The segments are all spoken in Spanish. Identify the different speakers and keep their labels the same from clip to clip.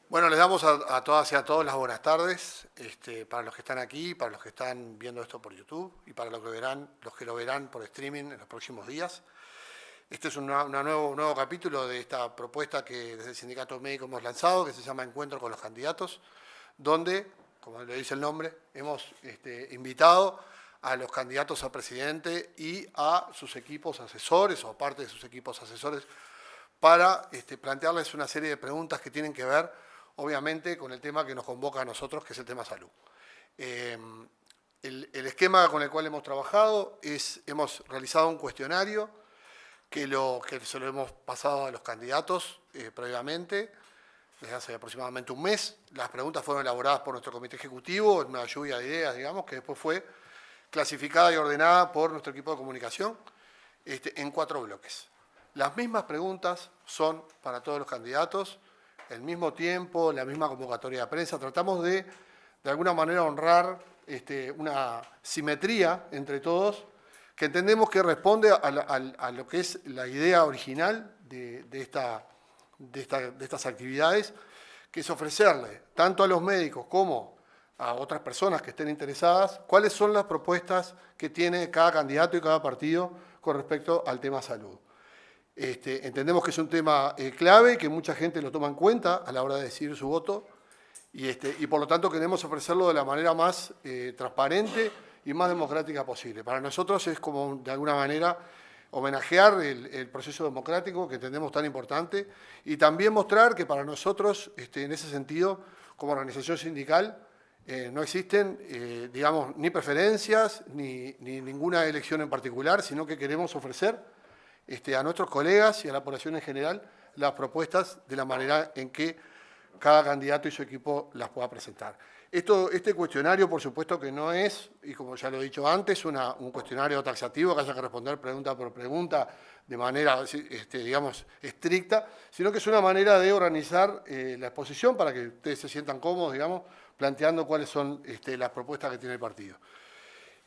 Speaker 1: Bueno, les damos a todas y a todos las buenas tardes, para los que están aquí, para los que están viendo esto por YouTube y para los que lo verán por streaming en los próximos días. Este es un nuevo capítulo de esta propuesta que desde el Sindicato Médico hemos lanzado, que se llama Encuentro con los Candidatos, donde, como le dice el nombre, hemos invitado a los candidatos a presidente y a sus equipos asesores o parte de sus equipos asesores para plantearles una serie de preguntas que tienen que ver, obviamente, con el tema que nos convoca a nosotros, que es el tema salud. El esquema con el cual hemos trabajado es, hemos realizado un cuestionario que se lo hemos pasado a los candidatos previamente, desde hace aproximadamente un mes. Las preguntas fueron elaboradas por nuestro comité ejecutivo, en una lluvia de ideas, digamos, que después fue clasificada y ordenada por nuestro equipo de comunicación en 4 bloques. Las mismas preguntas son para todos los candidatos, el mismo tiempo, la misma convocatoria de prensa. Tratamos de alguna manera, honrar una simetría entre todos, que entendemos que responde a lo que es la idea original de estas actividades, que es ofrecerle, tanto a los médicos como a otras personas que estén interesadas, cuáles son las propuestas que tiene cada candidato y cada partido con respecto al tema salud. Entendemos que es un tema clave, que mucha gente lo toma en cuenta a la hora de decidir su voto, y por lo tanto queremos ofrecerlo de la manera más transparente y más democrática posible. Para nosotros es como, de alguna manera, homenajear el proceso democrático que entendemos tan importante y también mostrar que para nosotros, en ese sentido, como organización sindical, no existen, digamos, ni preferencias ni ninguna elección en particular, sino que queremos ofrecer a nuestros colegas y a la población en general las propuestas de la manera en que cada candidato y su equipo las pueda presentar. Este cuestionario, por supuesto que no es, y como ya lo he dicho antes, un cuestionario taxativo que haya que responder pregunta por pregunta de manera, digamos, estricta, sino que es una manera de organizar la exposición para que ustedes se sientan cómodos, digamos, planteando cuáles son las propuestas que tiene el partido.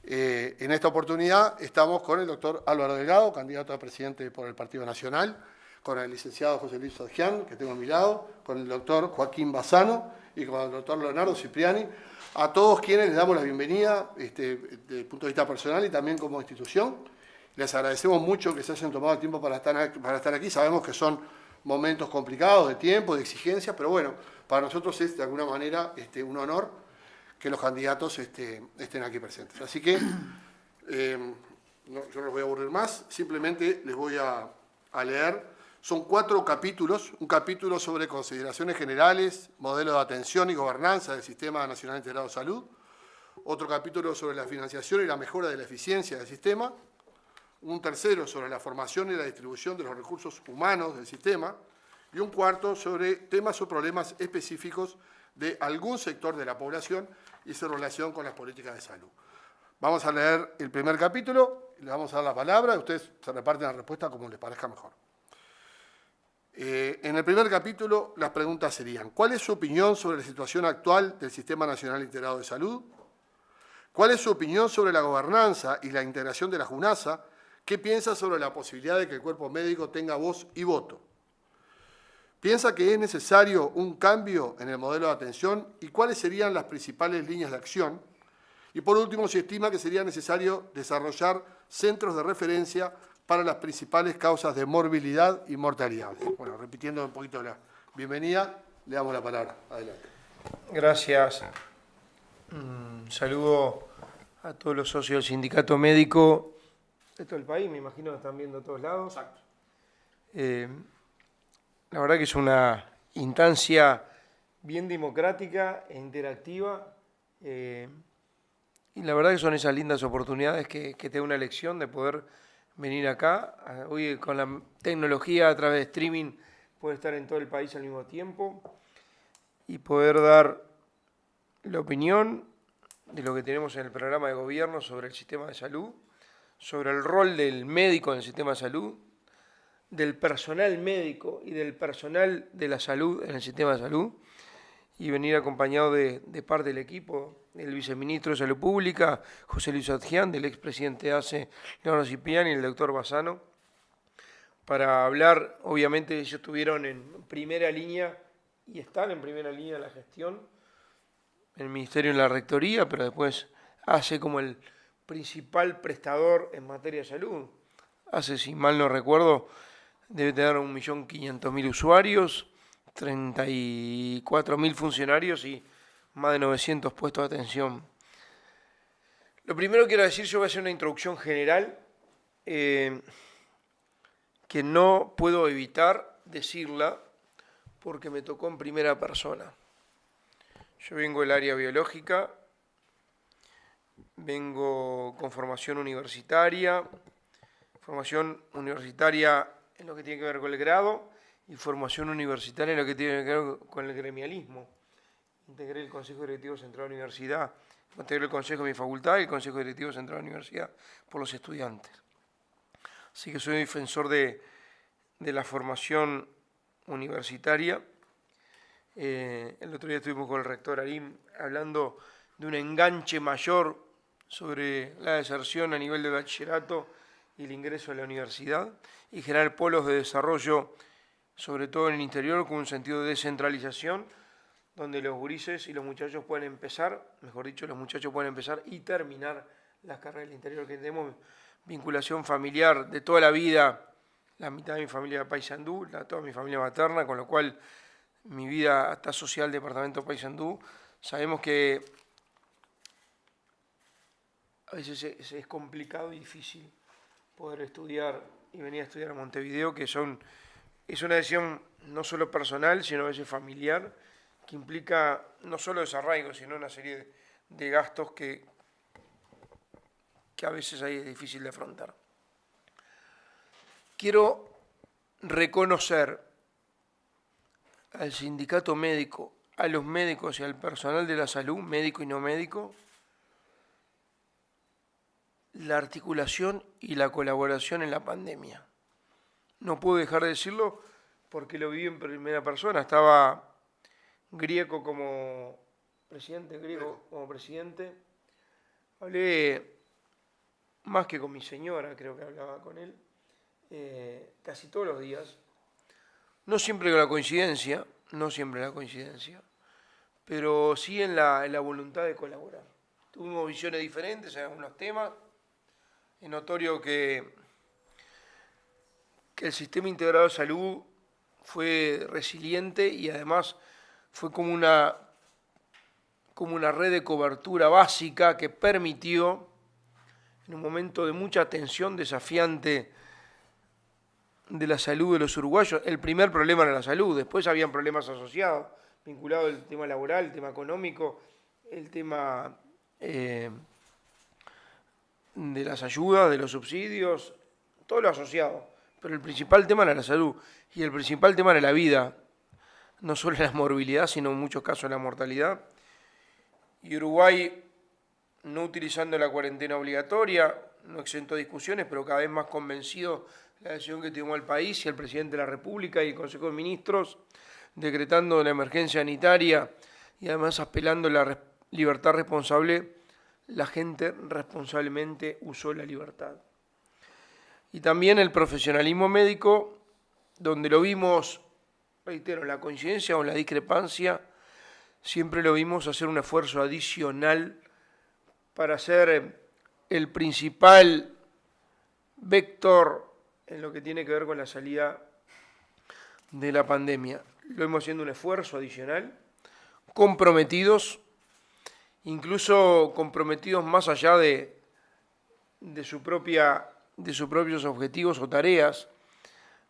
Speaker 1: En esta oportunidad estamos con el doctor Álvaro Delgado, candidato a presidente por el Partido Nacional, con el licenciado José Luis Adjian, que tengo a mi lado, con el doctor Joaquín Bassano y con el doctor Leonardo Cipriani, a todos quienes les damos la bienvenida desde el punto de vista personal y también como institución. Les agradecemos mucho que se hayan tomado el tiempo para estar aquí. Sabemos que son momentos complicados de tiempo, de exigencia, pero bueno, para nosotros es de alguna manera un honor que los candidatos estén aquí presentes. Así que yo no los voy a aburrir más, simplemente les voy a leer. Son 4 capítulos, un capítulo sobre consideraciones generales, modelo de atención y gobernanza del Sistema Nacional Integrado de Salud, otro capítulo sobre la financiación y la mejora de la eficiencia del sistema, un tercero sobre la formación y la distribución de los recursos humanos del sistema, y un cuarto sobre temas o problemas específicos de algún sector de la población y su relación con las políticas de salud. Vamos a leer el primer capítulo, le vamos a dar la palabra, y ustedes se reparten la respuesta como les parezca mejor. En el primer capítulo, las preguntas serían: ¿cuál es su opinión sobre la situación actual del Sistema Nacional Integrado de Salud? ¿Cuál es su opinión sobre la gobernanza y la integración de la JUNASA? ¿Qué piensa sobre la posibilidad de que el cuerpo médico tenga voz y voto? ¿Piensa que es necesario un cambio en el modelo de atención y cuáles serían las principales líneas de acción? Y por último, si estima que sería necesario desarrollar centros de referencia para las principales causas de morbilidad y mortalidad. Bueno, repitiendo un poquito la bienvenida, le damos la palabra. Adelante.
Speaker 2: Gracias. Saludo a todos los socios del Sindicato Médico de todo el país, me imagino que están viendo a todos lados.
Speaker 1: Exacto.
Speaker 2: La verdad que es una instancia bien democrática e interactiva, y la verdad que son esas lindas oportunidades que te da una elección de poder venir acá. Hoy con la tecnología a través de streaming puede estar en todo el país al mismo tiempo y poder dar la opinión de lo que tenemos en el programa de gobierno sobre el sistema de salud, sobre el rol del médico en el sistema de salud, del personal médico y del personal de la salud en el sistema de salud, y venir acompañado de parte del equipo, del viceministro de Salud Pública, José Luis Adjian, del expresidente de ACE, Leonardo Cipriani, y el doctor Bassano, para hablar. Obviamente ellos estuvieron en primera línea y están en primera línea de la gestión, en el Ministerio, en la Rectoría, pero después hace como el principal prestador en materia de salud. Hace, si mal no recuerdo, debe tener 1.500.000 usuarios, 34.000 funcionarios y más de 900 puestos de atención. Lo primero que quiero decir, yo voy a hacer una introducción general que no puedo evitar decirla porque me tocó en primera persona. Yo vengo del área biológica, vengo con formación universitaria en lo que tiene que ver con el grado y formación universitaria en lo que tiene que ver con el gremialismo. Integré el Consejo Directivo Central de la Universidad, integré el Consejo de mi facultad y el Consejo Directivo Central de la Universidad por los estudiantes. Así que soy defensor de la formación universitaria. El otro día estuvimos con el rector Arim hablando de un enganche mayor sobre la deserción a nivel de bachillerato y el ingreso a la universidad y generar polos de desarrollo, sobre todo en el interior, con un sentido de descentralización, donde los gurises y los muchachos pueden empezar, mejor dicho, los muchachos pueden empezar y terminar las carreras del interior, que tenemos vinculación familiar de toda la vida, la mitad de mi familia de Paysandú, toda mi familia materna, con lo cual mi vida está asociada al departamento de Paysandú. Sabemos que a veces es complicado y difícil poder estudiar y venir a estudiar a Montevideo, que es una decisión no solo personal, sino a veces familiar, que implica no solo desarraigo, sino una serie de gastos que a veces ahí es difícil de afrontar. Quiero reconocer al sindicato médico, a los médicos y al personal de la salud, médico y no médico, la articulación y la colaboración en la pandemia. No puedo dejar de decirlo porque lo viví en primera persona. Estaba Grieco como presidente. Hablé más que con mi señora, creo que hablaba con él, casi todos los días. No siempre la coincidencia, pero sí en la voluntad de colaborar. Tuvimos visiones diferentes en algunos temas. Es notorio que el sistema integrado de salud fue resiliente y además fue como una red de cobertura básica que permitió, en un momento de mucha tensión desafiante de la salud de los uruguayos, el primer problema era la salud, después habían problemas asociados, vinculados al tema laboral, el tema económico, el tema de las ayudas, de los subsidios, todo lo asociado. Pero el principal tema era la salud y el principal tema era la vida, no solo la morbilidad, sino en muchos casos la mortalidad. Y Uruguay, no utilizando la cuarentena obligatoria, no exento de discusiones, pero cada vez más convencido de la decisión que tomó el país y el presidente de la República y el Consejo de Ministros, decretando la emergencia sanitaria y además apelando a la libertad responsable, la gente responsablemente usó la libertad. Y también el profesionalismo médico, donde lo vimos, reitero, la coincidencia o la discrepancia, siempre lo vimos hacer un esfuerzo adicional para ser el principal vector en lo que tiene que ver con la salida de la pandemia. Lo vimos haciendo un esfuerzo adicional, comprometidos, incluso comprometidos más allá de sus propios objetivos o tareas.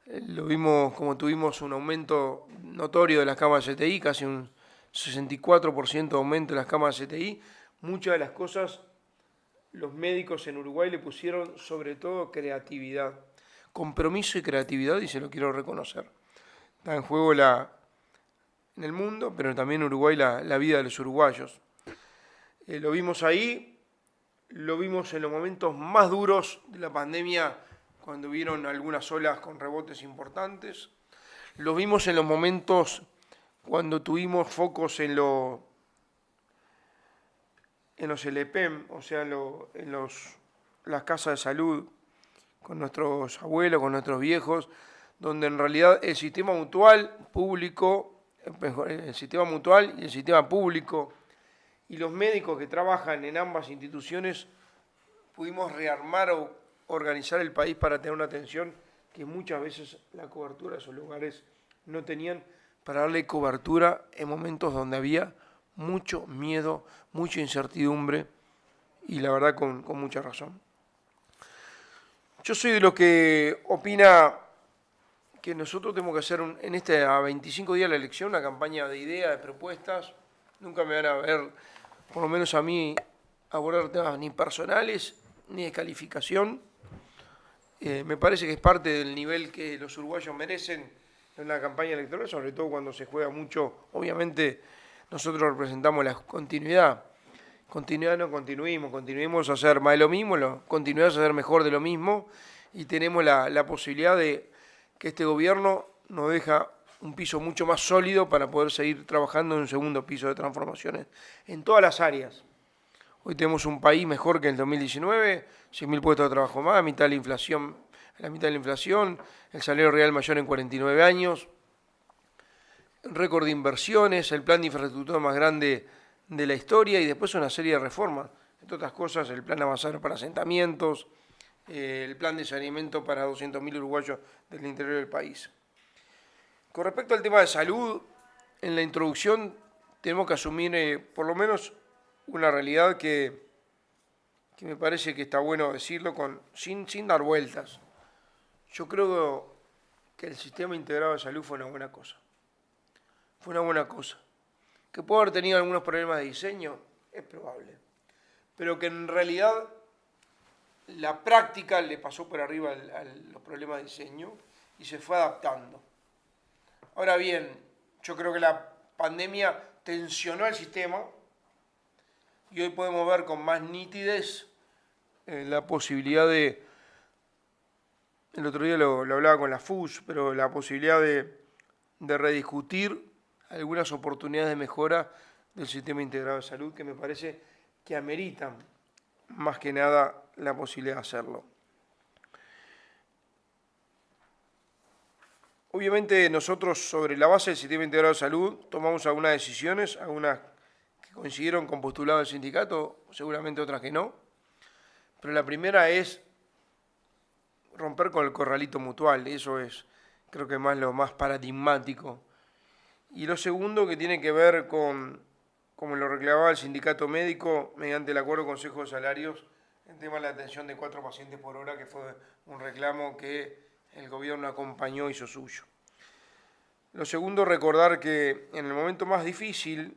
Speaker 2: Lo vimos como tuvimos un aumento notorio de las camas de CTI, casi un 64% de aumento de las camas de CTI. Muchas de las cosas los médicos en Uruguay le pusieron sobre todo creatividad, compromiso y creatividad, y se lo quiero reconocer. Está en juego en el mundo, pero también en Uruguay la vida de los uruguayos. Lo vimos ahí, lo vimos en los momentos más duros de la pandemia, cuando hubieron algunas olas con rebotes importantes. Lo vimos en los momentos cuando tuvimos focos en los LPEM, o sea, en las casas de salud, con nuestros abuelos, con nuestros viejos, donde en realidad el sistema mutual público el sistema mutual y el sistema público, y los médicos que trabajan en ambas instituciones, pudimos rearmar o organizar el país para tener una atención que muchas veces la cobertura de esos lugares no tenían, para darle cobertura en momentos donde había mucho miedo, mucha incertidumbre, y la verdad con mucha razón. Yo soy de los que opina que nosotros tenemos que hacer a 25 días de la elección, una campaña de ideas, de propuestas. Nunca me van a ver, por lo menos a mí, abordar temas ni personales ni de calificación. Me parece que es parte del nivel que los uruguayos merecen en una campaña electoral, sobre todo cuando se juega mucho. Obviamente nosotros representamos la continuidad. Continuidad no continuemos a hacer más de lo mismo, continuidad a hacer mejor de lo mismo, y tenemos la posibilidad de que este gobierno nos deja un piso mucho más sólido para poder seguir trabajando en un segundo piso de transformaciones en todas las áreas. Hoy tenemos un país mejor que en el 2019, 100.000 puestos de trabajo más, la mitad de la inflación, el salario real mayor en 49 años, récord de inversiones, el plan de infraestructura más grande de la historia, y después una serie de reformas, entre otras cosas el plan avanzado para asentamientos, el plan de saneamiento para 200.000 uruguayos del interior del país. Con respecto al tema de salud, en la introducción tenemos que asumir por lo menos una realidad que me parece que está bueno decirlo sin dar vueltas. Yo creo que el sistema integrado de salud fue una buena cosa. Fue una buena cosa. Que puede haber tenido algunos problemas de diseño, es probable. Pero que en realidad la práctica le pasó por arriba a los problemas de diseño y se fue adaptando. Ahora bien, yo creo que la pandemia tensionó el sistema y hoy podemos ver con más nitidez la posibilidad de, el otro día lo hablaba con la FUS, pero la posibilidad de rediscutir algunas oportunidades de mejora del sistema integrado de salud que me parece que ameritan más que nada la posibilidad de hacerlo. Obviamente nosotros sobre la base del sistema integrado de salud tomamos algunas decisiones, algunas que coincidieron con postulados del sindicato, seguramente otras que no, pero la primera es romper con el corralito mutual, eso es creo que más lo más paradigmático. Y lo segundo que tiene que ver con, como lo reclamaba el sindicato médico, mediante el acuerdo Consejo de Salarios, el tema de la atención de 4 pacientes por hora, que fue un reclamo que el gobierno acompañó y hizo suyo. Lo segundo, recordar que en el momento más difícil,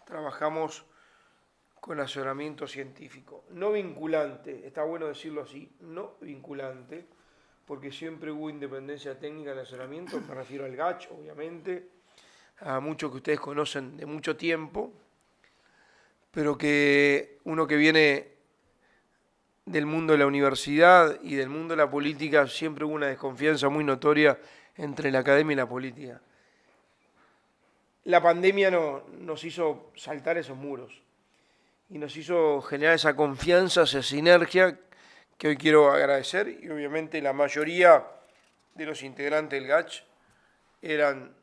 Speaker 2: trabajamos con asesoramiento científico, no vinculante, está bueno decirlo así, no vinculante, porque siempre hubo independencia técnica en el asesoramiento, me refiero al GACH, obviamente, a muchos que ustedes conocen de mucho tiempo, pero que uno que viene del mundo de la universidad y del mundo de la política, siempre hubo una desconfianza muy notoria entre la academia y la política. La pandemia nos hizo saltar esos muros y nos hizo generar esa confianza, esa sinergia que hoy quiero agradecer, y obviamente la mayoría de los integrantes del GACH eran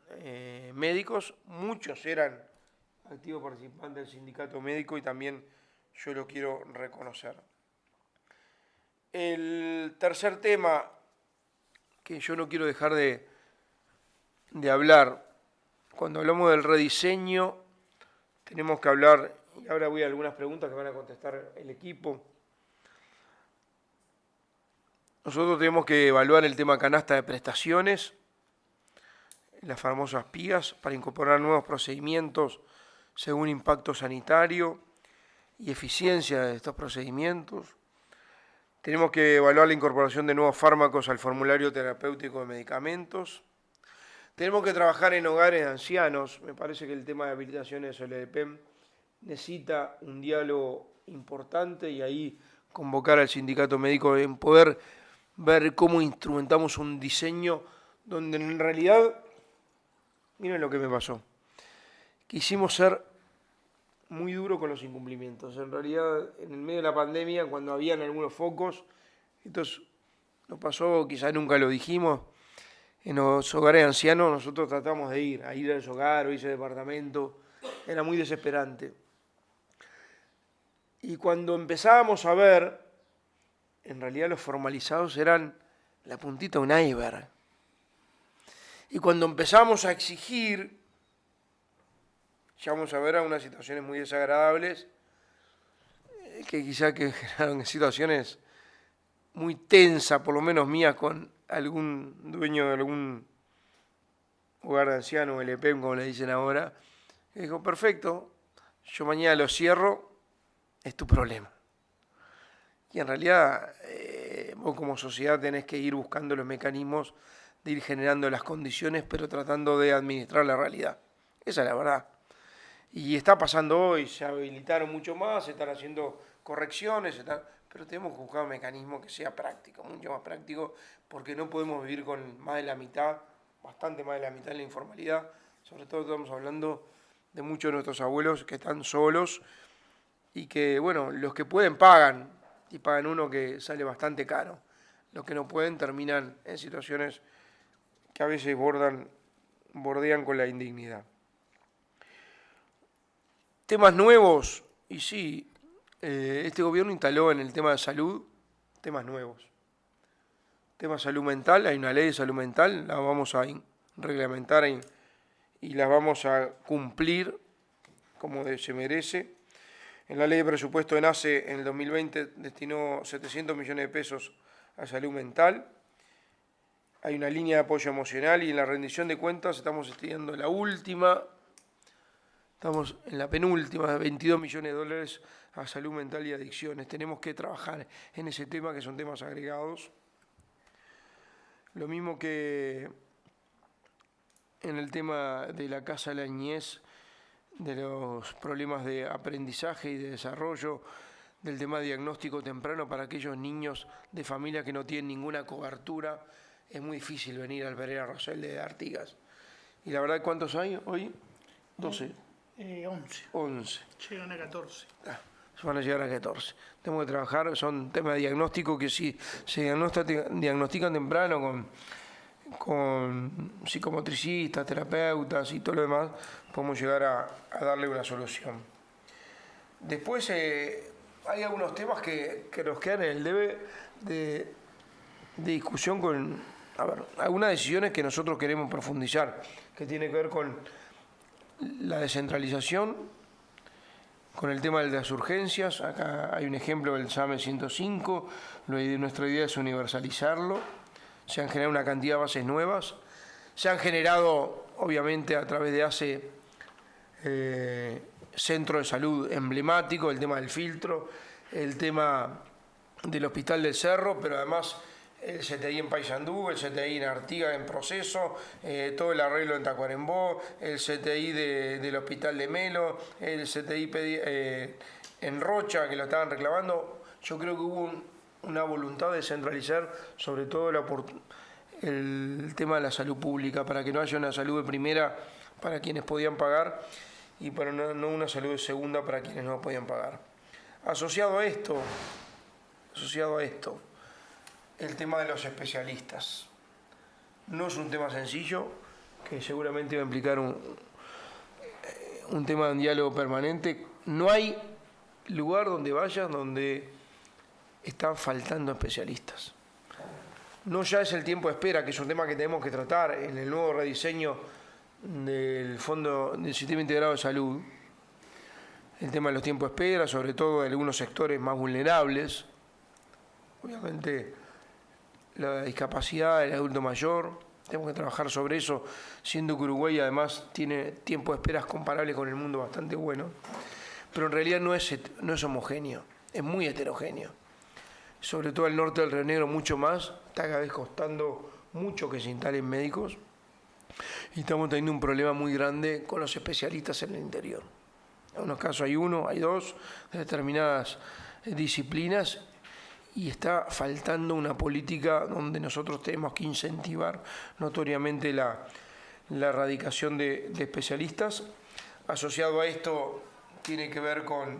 Speaker 2: médicos, muchos eran activos participantes del sindicato médico y también yo lo quiero reconocer. El tercer tema que yo no quiero dejar de hablar, cuando hablamos del rediseño, tenemos que hablar, y ahora voy a algunas preguntas que van a contestar el equipo. Nosotros tenemos que evaluar el tema canasta de prestaciones, las famosas PIAs, para incorporar nuevos procedimientos según impacto sanitario y eficiencia de estos procedimientos. Tenemos que evaluar la incorporación de nuevos fármacos al formulario terapéutico de medicamentos. Tenemos que trabajar en hogares de ancianos. Me parece que el tema de habilitaciones de SOLEDEPEM necesita un diálogo importante y ahí convocar al sindicato médico en poder ver cómo instrumentamos un diseño donde en realidad, miren lo que me pasó, quisimos ser muy duro con los incumplimientos. En realidad, en el medio de la pandemia, cuando habían algunos focos, entonces nos pasó, quizás nunca lo dijimos, en los hogares de ancianos nosotros tratamos de ir a ese hogar o ese departamento. Era muy desesperante. Y cuando empezábamos a ver, en realidad los formalizados eran la puntita de un iceberg. Y cuando empezamos a exigir, llegamos a ver a unas situaciones muy desagradables, que quizá que generaron situaciones muy tensas, por lo menos mías, con algún dueño de algún hogar de ancianos, LPM, como le dicen ahora, que dijo, perfecto, yo mañana lo cierro, es tu problema. Y en realidad, vos como sociedad tenés que ir buscando los mecanismos de ir generando las condiciones, pero tratando de administrar la realidad. Esa es la verdad. Y está pasando hoy, se habilitaron mucho más, se están haciendo correcciones, pero tenemos que buscar un mecanismo que sea práctico, mucho más práctico, porque no podemos vivir con más de la mitad, bastante más de la mitad de la informalidad. Sobre todo estamos hablando de muchos de nuestros abuelos que están solos y que, bueno, los que pueden pagan, y pagan uno que sale bastante caro. Los que no pueden terminan en situaciones que a veces bordean con la indignidad. Temas nuevos, y sí, este gobierno instaló en el tema de salud temas nuevos. Tema de salud mental, hay una ley de salud mental, la vamos a reglamentar y la vamos a cumplir como se merece. En la ley de presupuesto de NACE en el 2020 destinó 700 millones de pesos a salud mental. Hay una línea de apoyo emocional y en la rendición de cuentas estamos estudiando la última, estamos en la penúltima, de 22 millones de dólares a salud mental y adicciones. Tenemos que trabajar en ese tema, que son temas agregados. Lo mismo que en el tema de la Casa de la Niñez, de los problemas de aprendizaje y de desarrollo, del tema de diagnóstico temprano para aquellos niños de familias que no tienen ninguna cobertura. Es muy difícil venir al Pereira Rosell de Artigas. Y la verdad, ¿cuántos hay hoy? 12.
Speaker 3: 11.
Speaker 2: 11.
Speaker 3: Llegan a 14.
Speaker 2: Van a llegar a 14. Tenemos que trabajar, son temas de diagnóstico que si se diagnostican temprano con psicomotricistas, terapeutas y todo lo demás, podemos llegar a darle una solución. Después hay algunos temas que nos quedan en el debe de discusión con, algunas decisiones que nosotros queremos profundizar, que tiene que ver con la descentralización, con el tema de las urgencias. Acá hay un ejemplo del SAME 105, nuestra idea es universalizarlo. Se han generado una cantidad de bases nuevas, se han generado, obviamente, a través de ACE, centro de salud emblemático, el tema del filtro, el tema del Hospital del Cerro, pero además el CTI en Paysandú, el CTI en Artigas en proceso, todo el arreglo en Tacuarembó, el CTI del Hospital de Melo, el CTI en Rocha, que lo estaban reclamando. Yo creo que hubo una voluntad de centralizar sobre todo el tema de la salud pública, para que no haya una salud de primera para quienes podían pagar y para no una salud de segunda para quienes no podían pagar. Asociado a esto, el tema de los especialistas. No es un tema sencillo, que seguramente va a implicar un tema de un diálogo permanente. No hay lugar donde vayas donde están faltando especialistas. No ya es el tiempo de espera, que es un tema que tenemos que tratar en el nuevo rediseño del Fondo del Sistema Integrado de Salud. El tema de los tiempos de espera, sobre todo de algunos sectores más vulnerables. Obviamente la discapacidad, el adulto mayor, tenemos que trabajar sobre eso, siendo que Uruguay además tiene tiempos de esperas comparables con el mundo bastante bueno. Pero en realidad no es homogéneo, es muy heterogéneo. Sobre todo al norte del Río Negro mucho más, está cada vez costando mucho que se instalen médicos y estamos teniendo un problema muy grande con los especialistas en el interior. En unos casos hay uno, hay dos, de determinadas disciplinas, y está faltando una política donde nosotros tenemos que incentivar notoriamente la erradicación de especialistas. Asociado a esto tiene que ver con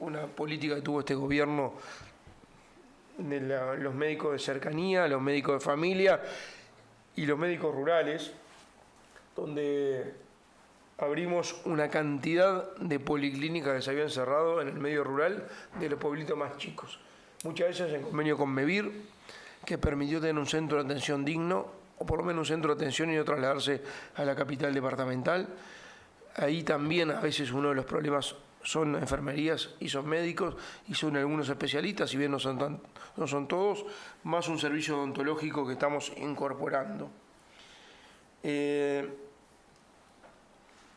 Speaker 2: una política que tuvo este gobierno de los médicos de cercanía, los médicos de familia, y los médicos rurales, donde abrimos una cantidad de policlínicas que se habían cerrado en el medio rural de los pueblitos más chicos. Muchas veces en convenio con MEVIR, que permitió tener un centro de atención digno, o por lo menos un centro de atención y no trasladarse a la capital departamental. Ahí también a veces uno de los problemas son enfermerías y son médicos y son algunos especialistas, si bien no son todos, más un servicio odontológico que estamos incorporando.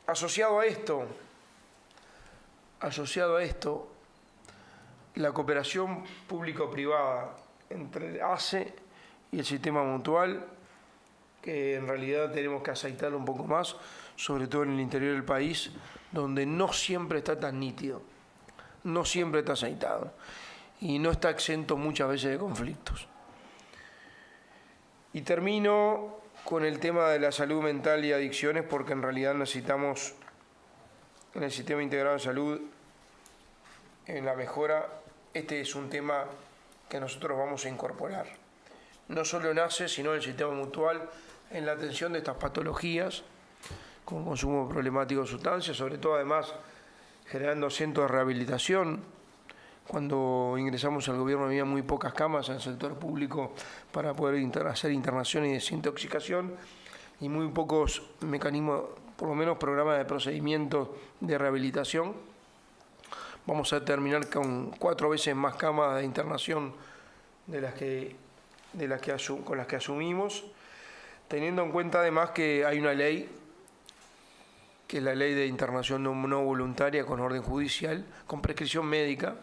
Speaker 2: Asociado a esto, la cooperación público-privada entre el ACE y el sistema mutual, que en realidad tenemos que aceitarlo un poco más, sobre todo en el interior del país, donde no siempre está tan nítido, no siempre está aceitado y no está exento muchas veces de conflictos. Y termino con el tema de la salud mental y adicciones, porque en realidad necesitamos en el sistema integrado de salud, en la mejora, este es un tema que nosotros vamos a incorporar. No solo en ACE, sino en el sistema mutual, en la atención de estas patologías, con consumo problemático de sustancias, sobre todo además generando centros de rehabilitación. Cuando ingresamos al gobierno había muy pocas camas en el sector público para poder hacer internación y desintoxicación y muy pocos mecanismos, por lo menos programas de procedimientos de rehabilitación. Vamos a terminar con 4 veces más camas de internación con las que asumimos, teniendo en cuenta además que hay una ley, que es la ley de internación no voluntaria con orden judicial, con prescripción médica,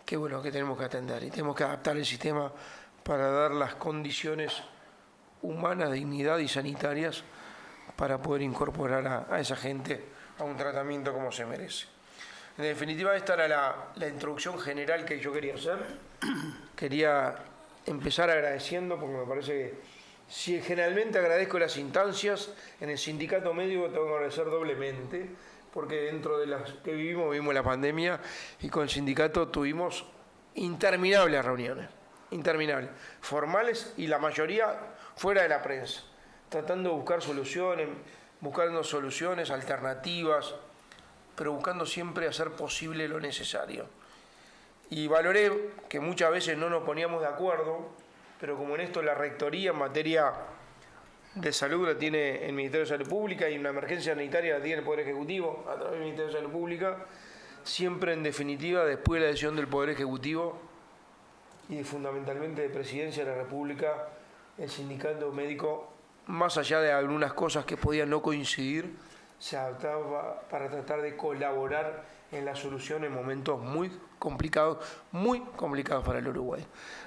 Speaker 2: que bueno, que tenemos que atender y tenemos que adaptar el sistema para dar las condiciones humanas, de dignidad y sanitarias para poder incorporar a esa gente a un tratamiento como se merece. En definitiva, esta era la introducción general que yo quería hacer. Quería empezar agradeciendo, porque me parece que si generalmente agradezco las instancias, en el sindicato médico tengo que agradecer doblemente, porque dentro de las que vivimos la pandemia y con el sindicato tuvimos interminables reuniones, interminables, formales y la mayoría fuera de la prensa, tratando de buscar soluciones, buscando soluciones alternativas, pero buscando siempre hacer posible lo necesario. Y valoré que muchas veces no nos poníamos de acuerdo, pero como en esto la rectoría en materia de salud la tiene el Ministerio de Salud Pública y una emergencia sanitaria la tiene el Poder Ejecutivo a través del Ministerio de Salud Pública, siempre en definitiva, después de la decisión del Poder Ejecutivo y fundamentalmente de Presidencia de la República, el sindicato médico, más allá de algunas cosas que podían no coincidir, se adaptaba para tratar de colaborar en la solución en momentos muy complicados para el Uruguay.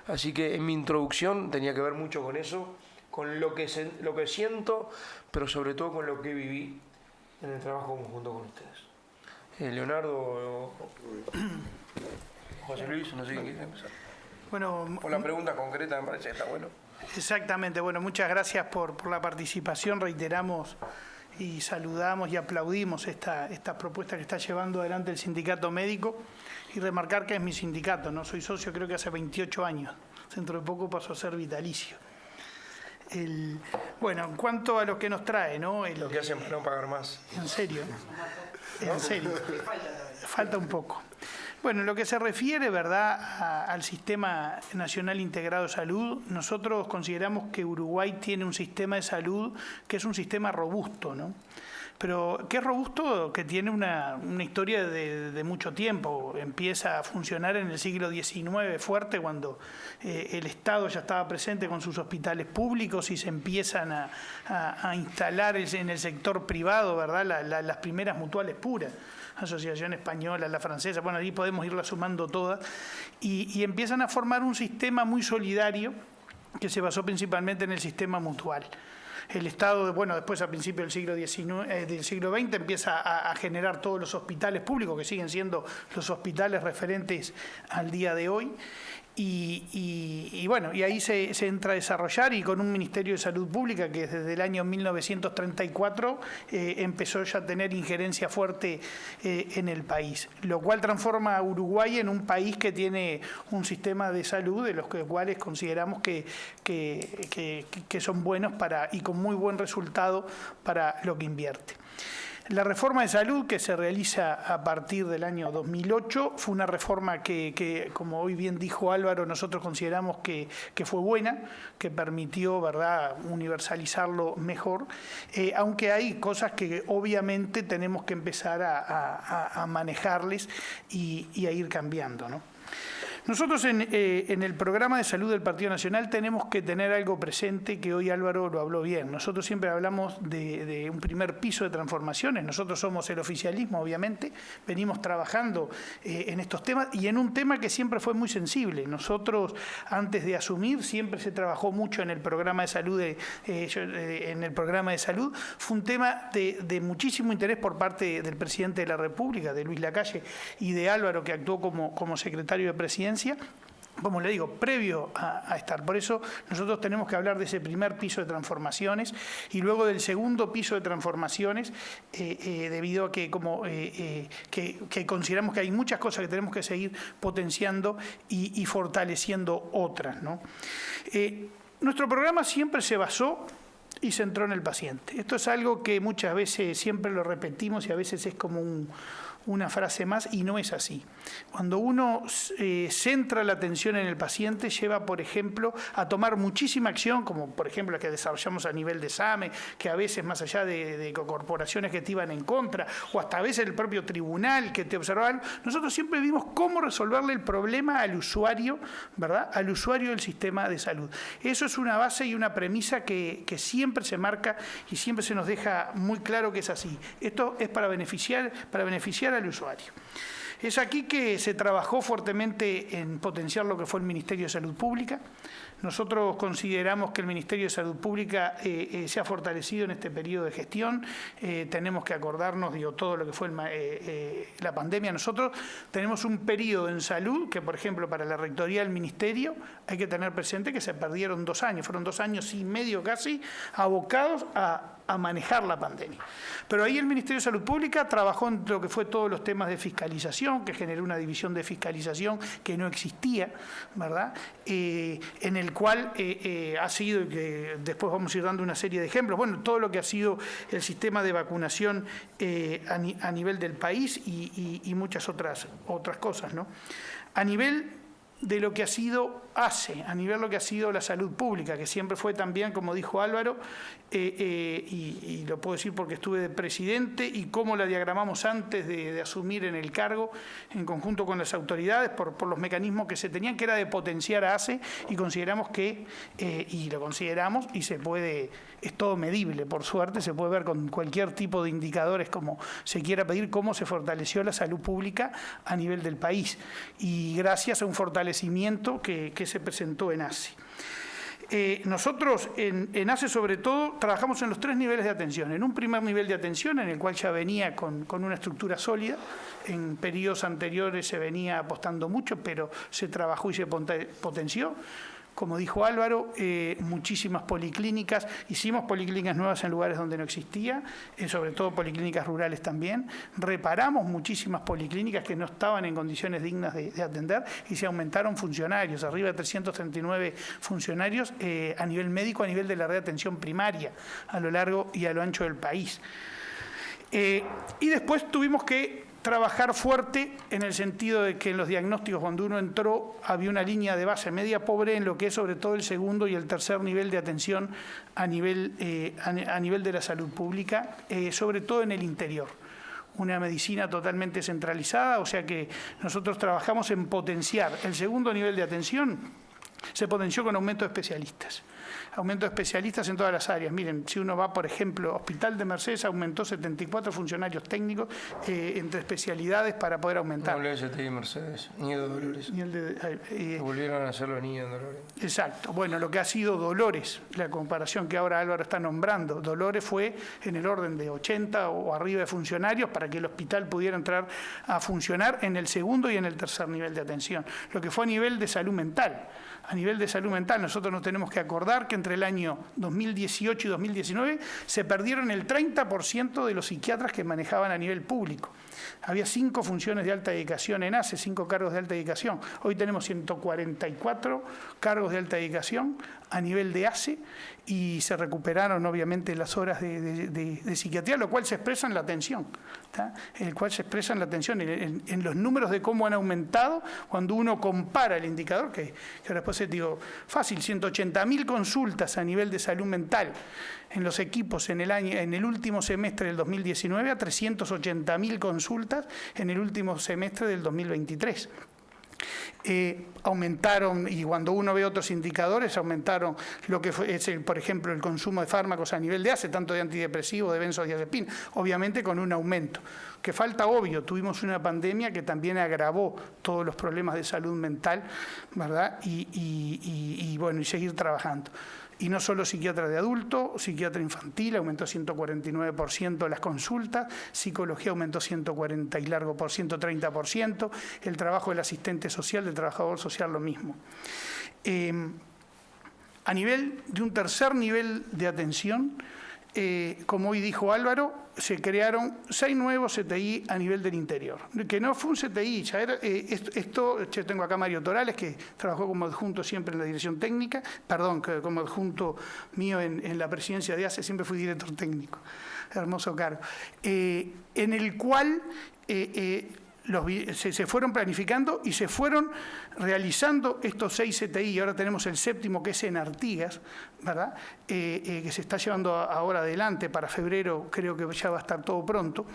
Speaker 2: Así que en mi introducción tenía que ver mucho con eso, con lo que siento, pero sobre todo con lo que viví en el trabajo conjunto con ustedes. Leonardo, José Luis, no sé quién quiere empezar.
Speaker 3: Bueno,
Speaker 2: Por la pregunta concreta me parece que está bueno.
Speaker 3: Exactamente, bueno, muchas gracias por la participación, reiteramos y saludamos y aplaudimos esta propuesta que está llevando adelante el sindicato médico y remarcar que es mi sindicato, no soy socio creo que hace 28 años, dentro de poco paso a ser vitalicio. Bueno, en cuanto a lo que nos trae, ¿no?
Speaker 2: Lo que hacen para no pagar más.
Speaker 3: ¿En serio? En serio. Falta un poco. Bueno, en lo que se refiere, ¿verdad?, al Sistema Nacional Integrado de Salud, nosotros consideramos que Uruguay tiene un sistema de salud que es un sistema robusto, ¿no? Pero que es robusto, que tiene una historia de mucho tiempo. Empieza a funcionar en el siglo XIX fuerte, cuando el Estado ya estaba presente con sus hospitales públicos y se empiezan a instalar en el sector privado, ¿verdad?, las primeras mutuales puras. Asociación Española, la francesa, bueno, ahí podemos irla sumando todas, y empiezan a formar un sistema muy solidario que se basó principalmente en el sistema mutual. El Estado, bueno, después a principios del siglo XX empieza a generar todos los hospitales públicos, que siguen siendo los hospitales referentes al día de hoy, Y bueno, y ahí se entra a desarrollar, y con un Ministerio de Salud Pública que desde el año 1934 empezó ya a tener injerencia fuerte en el país, lo cual transforma a Uruguay en un país que tiene un sistema de salud de los cuales consideramos que son buenos y con muy buen resultado para lo que invierte. La reforma de salud que se realiza a partir del año 2008 fue una reforma que, como hoy bien dijo Álvaro, nosotros consideramos que fue buena, que permitió, ¿verdad?, universalizarlo mejor, aunque hay cosas que obviamente tenemos que empezar a manejarles y a ir cambiando, ¿no? Nosotros en el programa de salud del Partido Nacional tenemos que tener algo presente que hoy Álvaro lo habló bien. Nosotros siempre hablamos de un primer piso de transformaciones. Nosotros somos el oficialismo, obviamente. Venimos trabajando en estos temas y en un tema que siempre fue muy sensible. Nosotros, antes de asumir, siempre se trabajó mucho en el programa de salud. Fue un tema de muchísimo interés por parte del presidente de la República, de Luis Lacalle, y de Álvaro, que actuó como secretario de Presidencia, como le digo, previo a estar. Por eso nosotros tenemos que hablar de ese primer piso de transformaciones y luego del segundo piso de transformaciones, debido a que consideramos que hay muchas cosas que tenemos que seguir potenciando y fortaleciendo otras, ¿no? Nuestro programa siempre se basó y centró en el paciente. Esto es algo que muchas veces siempre lo repetimos y a veces es como una frase más, y no es así. Cuando uno centra la atención en el paciente, lleva, por ejemplo, a tomar muchísima acción, como por ejemplo la que desarrollamos a nivel de SAME, que a veces más allá de corporaciones que te iban en contra, o hasta a veces el propio tribunal que te observaban, nosotros siempre vimos cómo resolverle el problema al usuario, ¿verdad?, al usuario del sistema de salud. Eso es una base y una premisa que siempre se marca y siempre se nos deja muy claro que es así. Esto es para beneficiar al usuario. Es aquí que se trabajó fuertemente en potenciar lo que fue el Ministerio de Salud Pública. Nosotros consideramos que el Ministerio de Salud Pública se ha fortalecido en este periodo de gestión. Tenemos que acordarnos de todo lo que fue la pandemia. Nosotros tenemos un periodo en salud que, por ejemplo, para la rectoría del Ministerio hay que tener presente que se perdieron 2 años. Fueron 2 años y medio casi abocados a manejar la pandemia. Pero ahí el Ministerio de Salud Pública trabajó en lo que fue todos los temas de fiscalización, que generó una división de fiscalización que no existía, ¿verdad?, en el cual ha sido, y que después vamos a ir dando una serie de ejemplos, bueno, todo lo que ha sido el sistema de vacunación a nivel del país y muchas otras cosas, ¿no? A nivel de lo que ha sido a nivel de lo que ha sido la salud pública, que siempre fue también, como dijo Álvaro, y lo puedo decir porque estuve de presidente, y cómo la diagramamos antes de asumir en el cargo, en conjunto con las autoridades, por los mecanismos que se tenían, que era de potenciar a ACE, y consideramos que, y lo consideramos, y se puede, es todo medible, por suerte, se puede ver con cualquier tipo de indicadores, como se quiera pedir, cómo se fortaleció la salud pública a nivel del país, y gracias a un fortalecimiento que se presentó en ACE. Nosotros en ACE sobre todo trabajamos en los 3 niveles de atención. En un primer nivel de atención en el cual ya venía con una estructura sólida. En periodos anteriores se venía apostando mucho, pero se trabajó y se potenció. Como dijo Álvaro, muchísimas policlínicas, hicimos policlínicas nuevas en lugares donde no existía, sobre todo policlínicas rurales también, reparamos muchísimas policlínicas que no estaban en condiciones dignas de atender y se aumentaron funcionarios, arriba de 339 funcionarios a nivel médico, a nivel de la red de atención primaria, a lo largo y a lo ancho del país. Y después tuvimos que trabajar fuerte en el sentido de que en los diagnósticos, cuando uno entró, había una línea de base media pobre en lo que es sobre todo el segundo y el tercer nivel de atención a nivel de la salud pública, sobre todo en el interior. Una medicina totalmente centralizada, o sea que nosotros trabajamos en potenciar el segundo nivel de atención. Se potenció con aumento de especialistas. aumento de especialistas en todas las áreas. Miren, si uno va, por ejemplo, Hospital de Mercedes aumentó 74 funcionarios técnicos entre especialidades para poder aumentar.
Speaker 2: No hablé de STI Mercedes, ni de Dolores.
Speaker 3: Ni el de,
Speaker 2: volvieron a hacer los niños en Dolores.
Speaker 3: Exacto. Bueno, lo que ha sido Dolores, la comparación que ahora Álvaro está nombrando, Dolores fue en el orden de 80 o arriba de funcionarios para que el hospital pudiera entrar a funcionar en el segundo y en el tercer nivel de atención. Lo que fue a nivel de salud mental. A nivel de salud mental, nosotros nos tenemos que acordar que entre el año 2018 y 2019 se perdieron el 30% de los psiquiatras que manejaban a nivel público. Había 5 funciones de alta dedicación en ACE, 5 cargos de alta dedicación. Hoy tenemos 144 cargos de alta dedicación a nivel de ACE y se recuperaron obviamente las horas de psiquiatría, lo cual se expresa en la atención. ¿Está? El cual se expresa en la atención, en los números de cómo han aumentado cuando uno compara el indicador, que después te digo, fácil, 180.000 consultas a nivel de salud mental en los equipos en el último semestre del 2019 a 380.000 consultas en el último semestre del 2023. Aumentaron, y cuando uno ve otros indicadores, aumentaron lo que fue, por ejemplo, el consumo de fármacos a nivel de ACE, tanto de antidepresivos, de benzodiazepina, obviamente con un aumento. Que falta obvio, tuvimos una pandemia que también agravó todos los problemas de salud mental, ¿verdad? Y bueno, y seguir trabajando. Y no solo psiquiatra de adulto, psiquiatra infantil, aumentó 149% las consultas, psicología aumentó 140 y largo por 130%, el trabajo del asistente social, del trabajador social, lo mismo. A nivel de un tercer nivel de atención, como hoy dijo Álvaro, se crearon 6 nuevos CTI a nivel del interior. Que no fue un CTI, ya era, yo tengo acá a Mario Torales, que trabajó como adjunto siempre en la dirección técnica, perdón, que como adjunto mío en la presidencia de ACE, siempre fui director técnico, hermoso cargo, en el cual se fueron planificando y se fueron realizando estos 6 CTI, y ahora tenemos el 7º, que es en Artigas, ¿verdad? Que se está llevando ahora adelante para febrero, creo que ya va a estar todo pronto,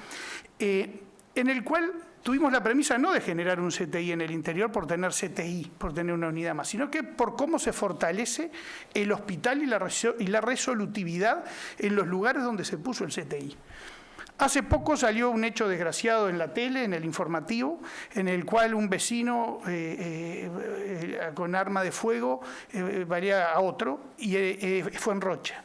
Speaker 3: en el cual tuvimos la premisa no de generar un CTI en el interior por tener CTI, por tener una unidad más, sino que por cómo se fortalece el hospital y la resolutividad en los lugares donde se puso el CTI. Hace poco salió un hecho desgraciado en la tele, en el informativo, en el cual un vecino con arma de fuego valía a otro y fue en Rocha.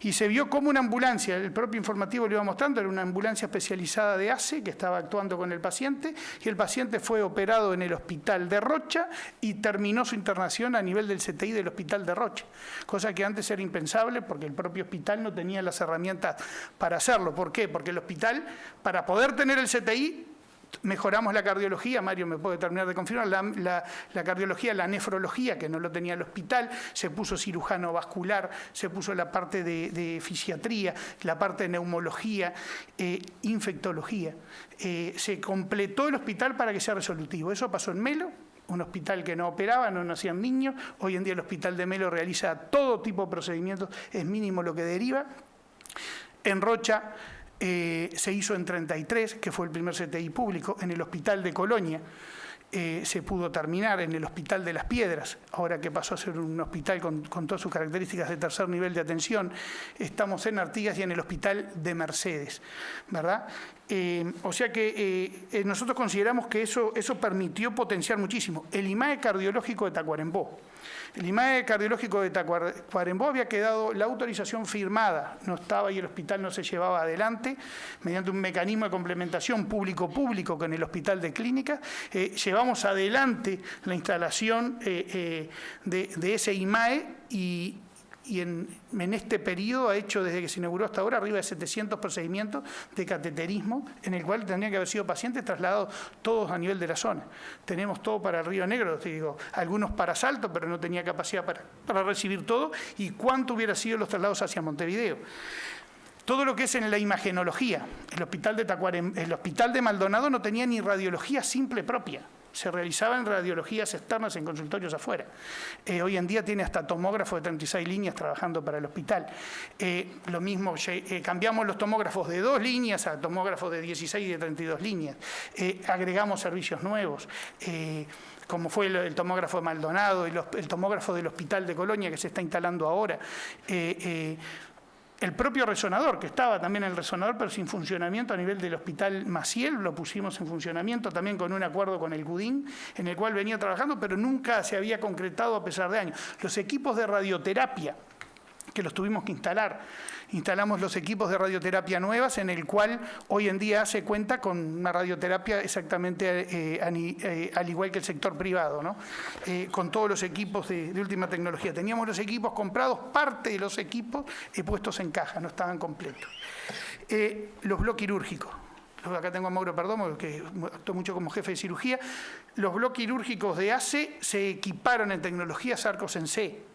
Speaker 3: Y se vio como una ambulancia, el propio informativo lo iba mostrando, era una ambulancia especializada de ACE que estaba actuando con el paciente, y el paciente fue operado en el hospital de Rocha y terminó su internación a nivel del CTI del hospital de Rocha, cosa que antes era impensable porque el propio hospital no tenía las herramientas para hacerlo. ¿Por qué? Porque el hospital, para poder tener el CTI, mejoramos la cardiología, Mario me puede terminar de confirmar, la cardiología, la nefrología, que no lo tenía el hospital, se puso cirujano vascular, se puso la parte de fisiatría, la parte de neumología, infectología. Se completó el hospital para que sea resolutivo. Eso pasó en Melo, un hospital que no operaba, no nacían niños. Hoy en día el hospital de Melo realiza todo tipo de procedimientos, es mínimo lo que deriva. En Rocha se hizo en 33, que fue el primer CTI público. En el hospital de Colonia se pudo terminar, en el hospital de Las Piedras, ahora que pasó a ser un hospital con todas sus características de tercer nivel de atención. Estamos en Artigas y en el hospital de Mercedes, ¿verdad? O sea que nosotros consideramos que eso permitió potenciar muchísimo. El IMAE cardiológico de Tacuarembó. El IMAE cardiológico de Tacuarembó había quedado la autorización firmada, no estaba y el hospital no se llevaba adelante, mediante un mecanismo de complementación público-público con el hospital de clínicas. Llevamos adelante la instalación de ese IMAE y en este periodo ha hecho, desde que se inauguró hasta ahora, arriba de 700 procedimientos de cateterismo, en el cual tendrían que haber sido pacientes trasladados todos a nivel de la zona. Tenemos todo para el Río Negro, te digo, algunos para Salto, pero no tenía capacidad para recibir todo, y cuánto hubiera sido los traslados hacia Montevideo. Todo lo que es en la imagenología, el hospital de Maldonado no tenía ni radiología simple propia. se realizaba en radiologías externas en consultorios afuera. Hoy en día tiene hasta tomógrafo de 36 líneas trabajando para el hospital. Lo mismo, cambiamos los tomógrafos de 2 líneas a tomógrafos de 16 y de 32 líneas. Agregamos servicios nuevos. Como fue el tomógrafo de Maldonado y el tomógrafo del Hospital de Colonia que se está instalando ahora. El propio resonador, que estaba también el resonador, pero sin funcionamiento a nivel del Hospital Maciel, lo pusimos en funcionamiento también con un acuerdo con el CUDIN, en el cual venía trabajando, pero nunca se había concretado a pesar de años. Los equipos de radioterapia, que los tuvimos que instalar. Instalamos los equipos de radioterapia nuevas, en el cual hoy en día se cuenta con una radioterapia exactamente al igual que el sector privado, ¿no? Con todos los equipos de última tecnología. Teníamos los equipos comprados, parte de los equipos puestos en caja, no estaban completos. Los bloques quirúrgicos. Acá tengo a Mauro Perdomo, que actuó mucho como jefe de cirugía. Los bloques quirúrgicos de ACE se equiparon en tecnologías Arcos en C.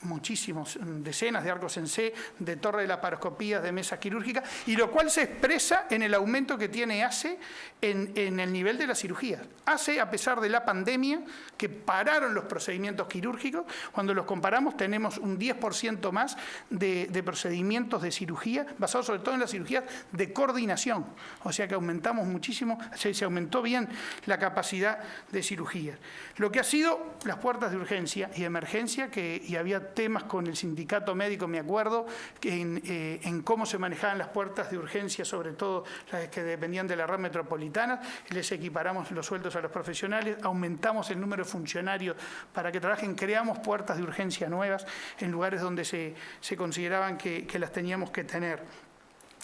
Speaker 3: Muchísimos, decenas de arcos en C, de torre de laparoscopías, de mesas quirúrgicas, y lo cual se expresa en el aumento que tiene ACE en el nivel de la cirugía. ACE, a pesar de la pandemia, que pararon los procedimientos quirúrgicos, cuando los comparamos tenemos un 10% más de procedimientos de cirugía, basados sobre todo en las cirugías de coordinación. O sea que aumentamos muchísimo, se aumentó bien la capacidad de cirugía. Lo que ha sido las puertas de urgencia y emergencia, y había temas con el sindicato médico, me acuerdo, en cómo se manejaban las puertas de urgencia, sobre todo las que dependían de la red metropolitana. Les equiparamos los sueldos a los profesionales, aumentamos el número de funcionarios para que trabajen, creamos puertas de urgencia nuevas en lugares donde se consideraban que las teníamos que tener.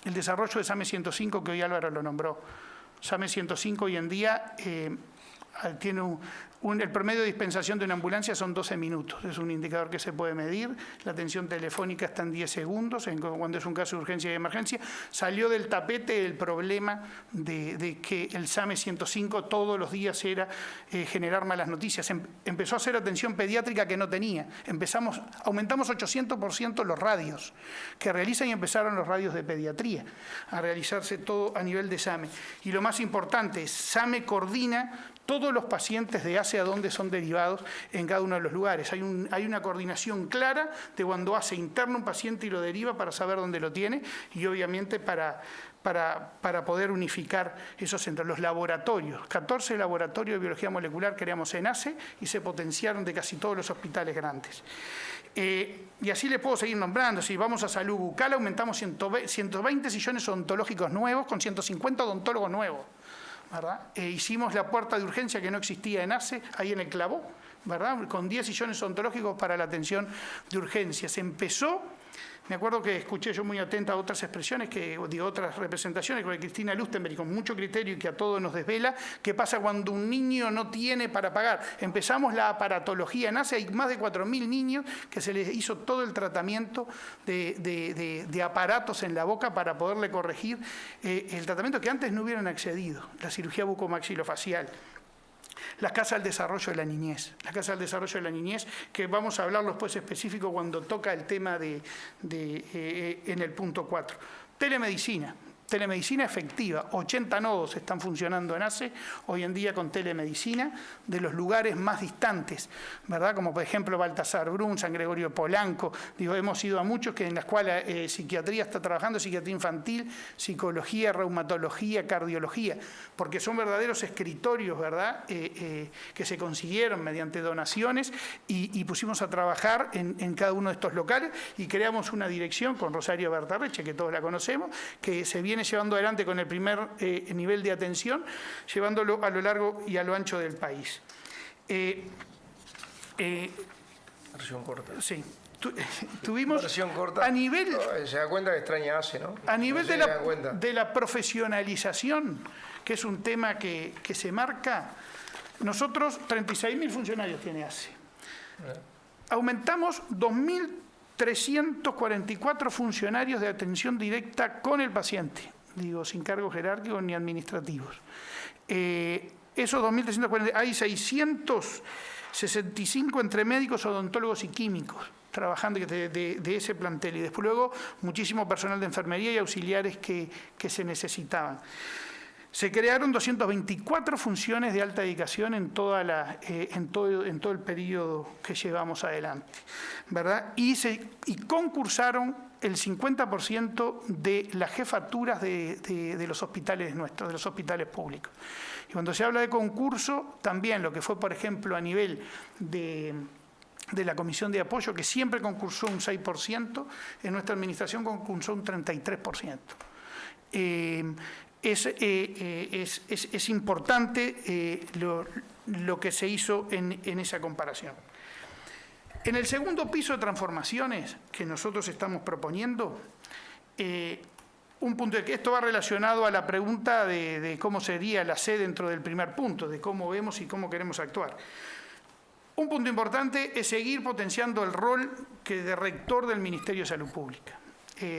Speaker 3: El desarrollo de SAME 105, que hoy Álvaro lo nombró. SAME 105 hoy en día tiene el promedio de dispensación de una ambulancia son 12 minutos. Es un indicador que se puede medir. La atención telefónica está en 10 segundos cuando es un caso de urgencia y emergencia. Salió del tapete el problema de que el SAME 105 todos los días era generar malas noticias. Empezó a hacer atención pediátrica que no tenía. Aumentamos 800% los radios que realizan y empezaron los radios de pediatría a realizarse todo a nivel de SAME. Y lo más importante, SAME coordina todos los pacientes de ACE a dónde son derivados en cada uno de los lugares. Hay una coordinación clara de cuando ACE interna un paciente y lo deriva para saber dónde lo tiene y obviamente para poder unificar esos centros. Los laboratorios, 14 laboratorios de biología molecular creamos en ACE y se potenciaron de casi todos los hospitales grandes. Y así le puedo seguir nombrando. Si vamos a salud bucal, aumentamos 120 sillones odontológicos nuevos con 150 odontólogos nuevos. ¿Verdad? Hicimos la puerta de urgencia que no existía en ACE, ahí en el Clavó, ¿verdad? Con 10 sillones odontológicos para la atención de urgencias. Empezó, me acuerdo que escuché yo muy atenta a otras expresiones, otras representaciones con Cristina Lustenberg, con mucho criterio y que a todos nos desvela, qué pasa cuando un niño no tiene para pagar. Empezamos la aparatología en ACE, hay más de 4.000 niños que se les hizo todo el tratamiento de aparatos en la boca para poderle corregir el tratamiento que antes no hubieran accedido, la cirugía bucomaxilofacial. Las casas del desarrollo de la niñez. Las casas del desarrollo de la niñez, que vamos a hablarlo después específico cuando toca el tema en el punto 4. Telemedicina. Telemedicina efectiva, 80 nodos están funcionando en ACE hoy en día con telemedicina de los lugares más distantes, ¿verdad? Como por ejemplo Baltasar Brum, San Gregorio Polanco, hemos ido a muchos en las cuales psiquiatría está trabajando, psiquiatría infantil, psicología, reumatología, cardiología, porque son verdaderos escritorios, ¿verdad? Que se consiguieron mediante donaciones y pusimos a trabajar en cada uno de estos locales y creamos una dirección con Rosario Bertarreche, que todos la conocemos, que se viene llevando adelante con el primer nivel de atención, llevándolo a lo largo y a lo ancho del país.
Speaker 2: Versión corta.
Speaker 3: Sí. Tuvimos
Speaker 2: versión corta.
Speaker 3: A nivel...
Speaker 2: Se da cuenta que extraña ACE, ¿no?
Speaker 3: A nivel de la profesionalización, que es un tema que se marca, nosotros 36.000 funcionarios tiene ACE. Aumentamos 2.344 funcionarios de atención directa con el paciente, sin cargos jerárquicos ni administrativos. Esos 2.340, hay 665 entre médicos, odontólogos y químicos trabajando de ese plantel y después luego muchísimo personal de enfermería y auxiliares que se necesitaban. Se crearon 224 funciones de alta dedicación en todo el periodo que llevamos adelante, ¿verdad? Y concursaron el 50% de las jefaturas de los hospitales nuestros, de los hospitales públicos. Y cuando se habla de concurso, también lo que fue, por ejemplo, a nivel de la Comisión de Apoyo, que siempre concursó un 6%, en nuestra administración concursó un 33%. Es importante lo que se hizo en esa comparación. En el segundo piso de transformaciones que nosotros estamos proponiendo, un punto de que esto va relacionado a la pregunta de cómo sería la C dentro del primer punto, de cómo vemos y cómo queremos actuar. Un punto importante es seguir potenciando el rol de rector del Ministerio de Salud Pública.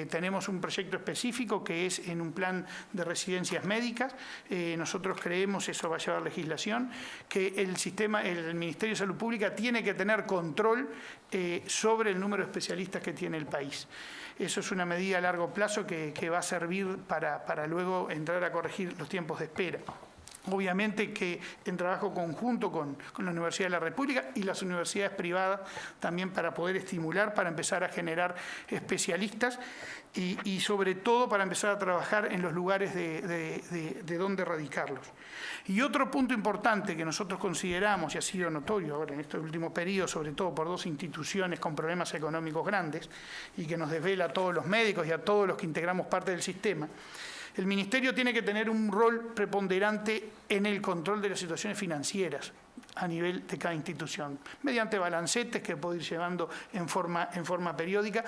Speaker 3: Tenemos un proyecto específico que es en un plan de residencias médicas. Nosotros creemos, eso va a llevar legislación, que el Ministerio de Salud Pública tiene que tener control sobre el número de especialistas que tiene el país. Eso es una medida a largo plazo que va a servir para luego entrar a corregir los tiempos de espera. Obviamente que en trabajo conjunto con la Universidad de la República y las universidades privadas también para poder estimular, para empezar a generar especialistas y sobre todo para empezar a trabajar en los lugares de donde radicarlos. Y otro punto importante que nosotros consideramos, y ha sido notorio ahora en este último periodo, sobre todo por dos instituciones con problemas económicos grandes y que nos desvela a todos los médicos y a todos los que integramos parte del sistema, el Ministerio tiene que tener un rol preponderante en el control de las situaciones financieras a nivel de cada institución, mediante balancetes que puede ir llevando en forma periódica,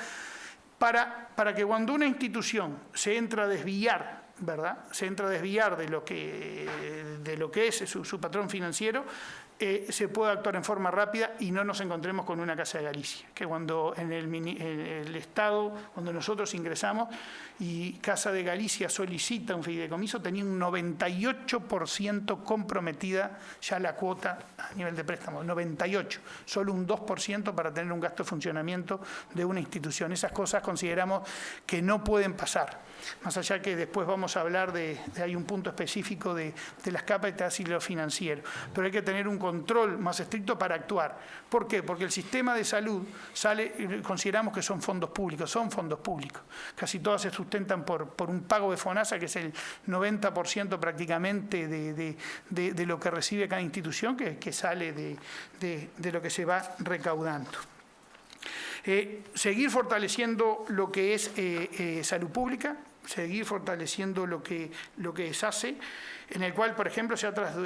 Speaker 3: para que cuando una institución se entra a desviar, ¿verdad? Se entra a desviar de lo que es su patrón financiero, se puede actuar en forma rápida y no nos encontremos con una Casa de Galicia, que cuando en el Estado, cuando nosotros ingresamos y Casa de Galicia solicita un fideicomiso, tenía un 98% comprometida ya la cuota a nivel de préstamo, 98%, solo un 2% para tener un gasto de funcionamiento de una institución. Esas cosas consideramos que no pueden pasar, más allá que después vamos a hablar hay un punto específico de las capas y lo financiero, pero hay que tener un control más estricto para actuar. ¿Por qué? Porque el sistema de salud consideramos que son fondos públicos, casi todas se sustentan por un pago de FONASA, que es el 90% prácticamente de lo que recibe cada institución, que sale de lo que se va recaudando. Seguir fortaleciendo lo que es salud pública, seguir fortaleciendo lo que es ACE, en el cual, por ejemplo,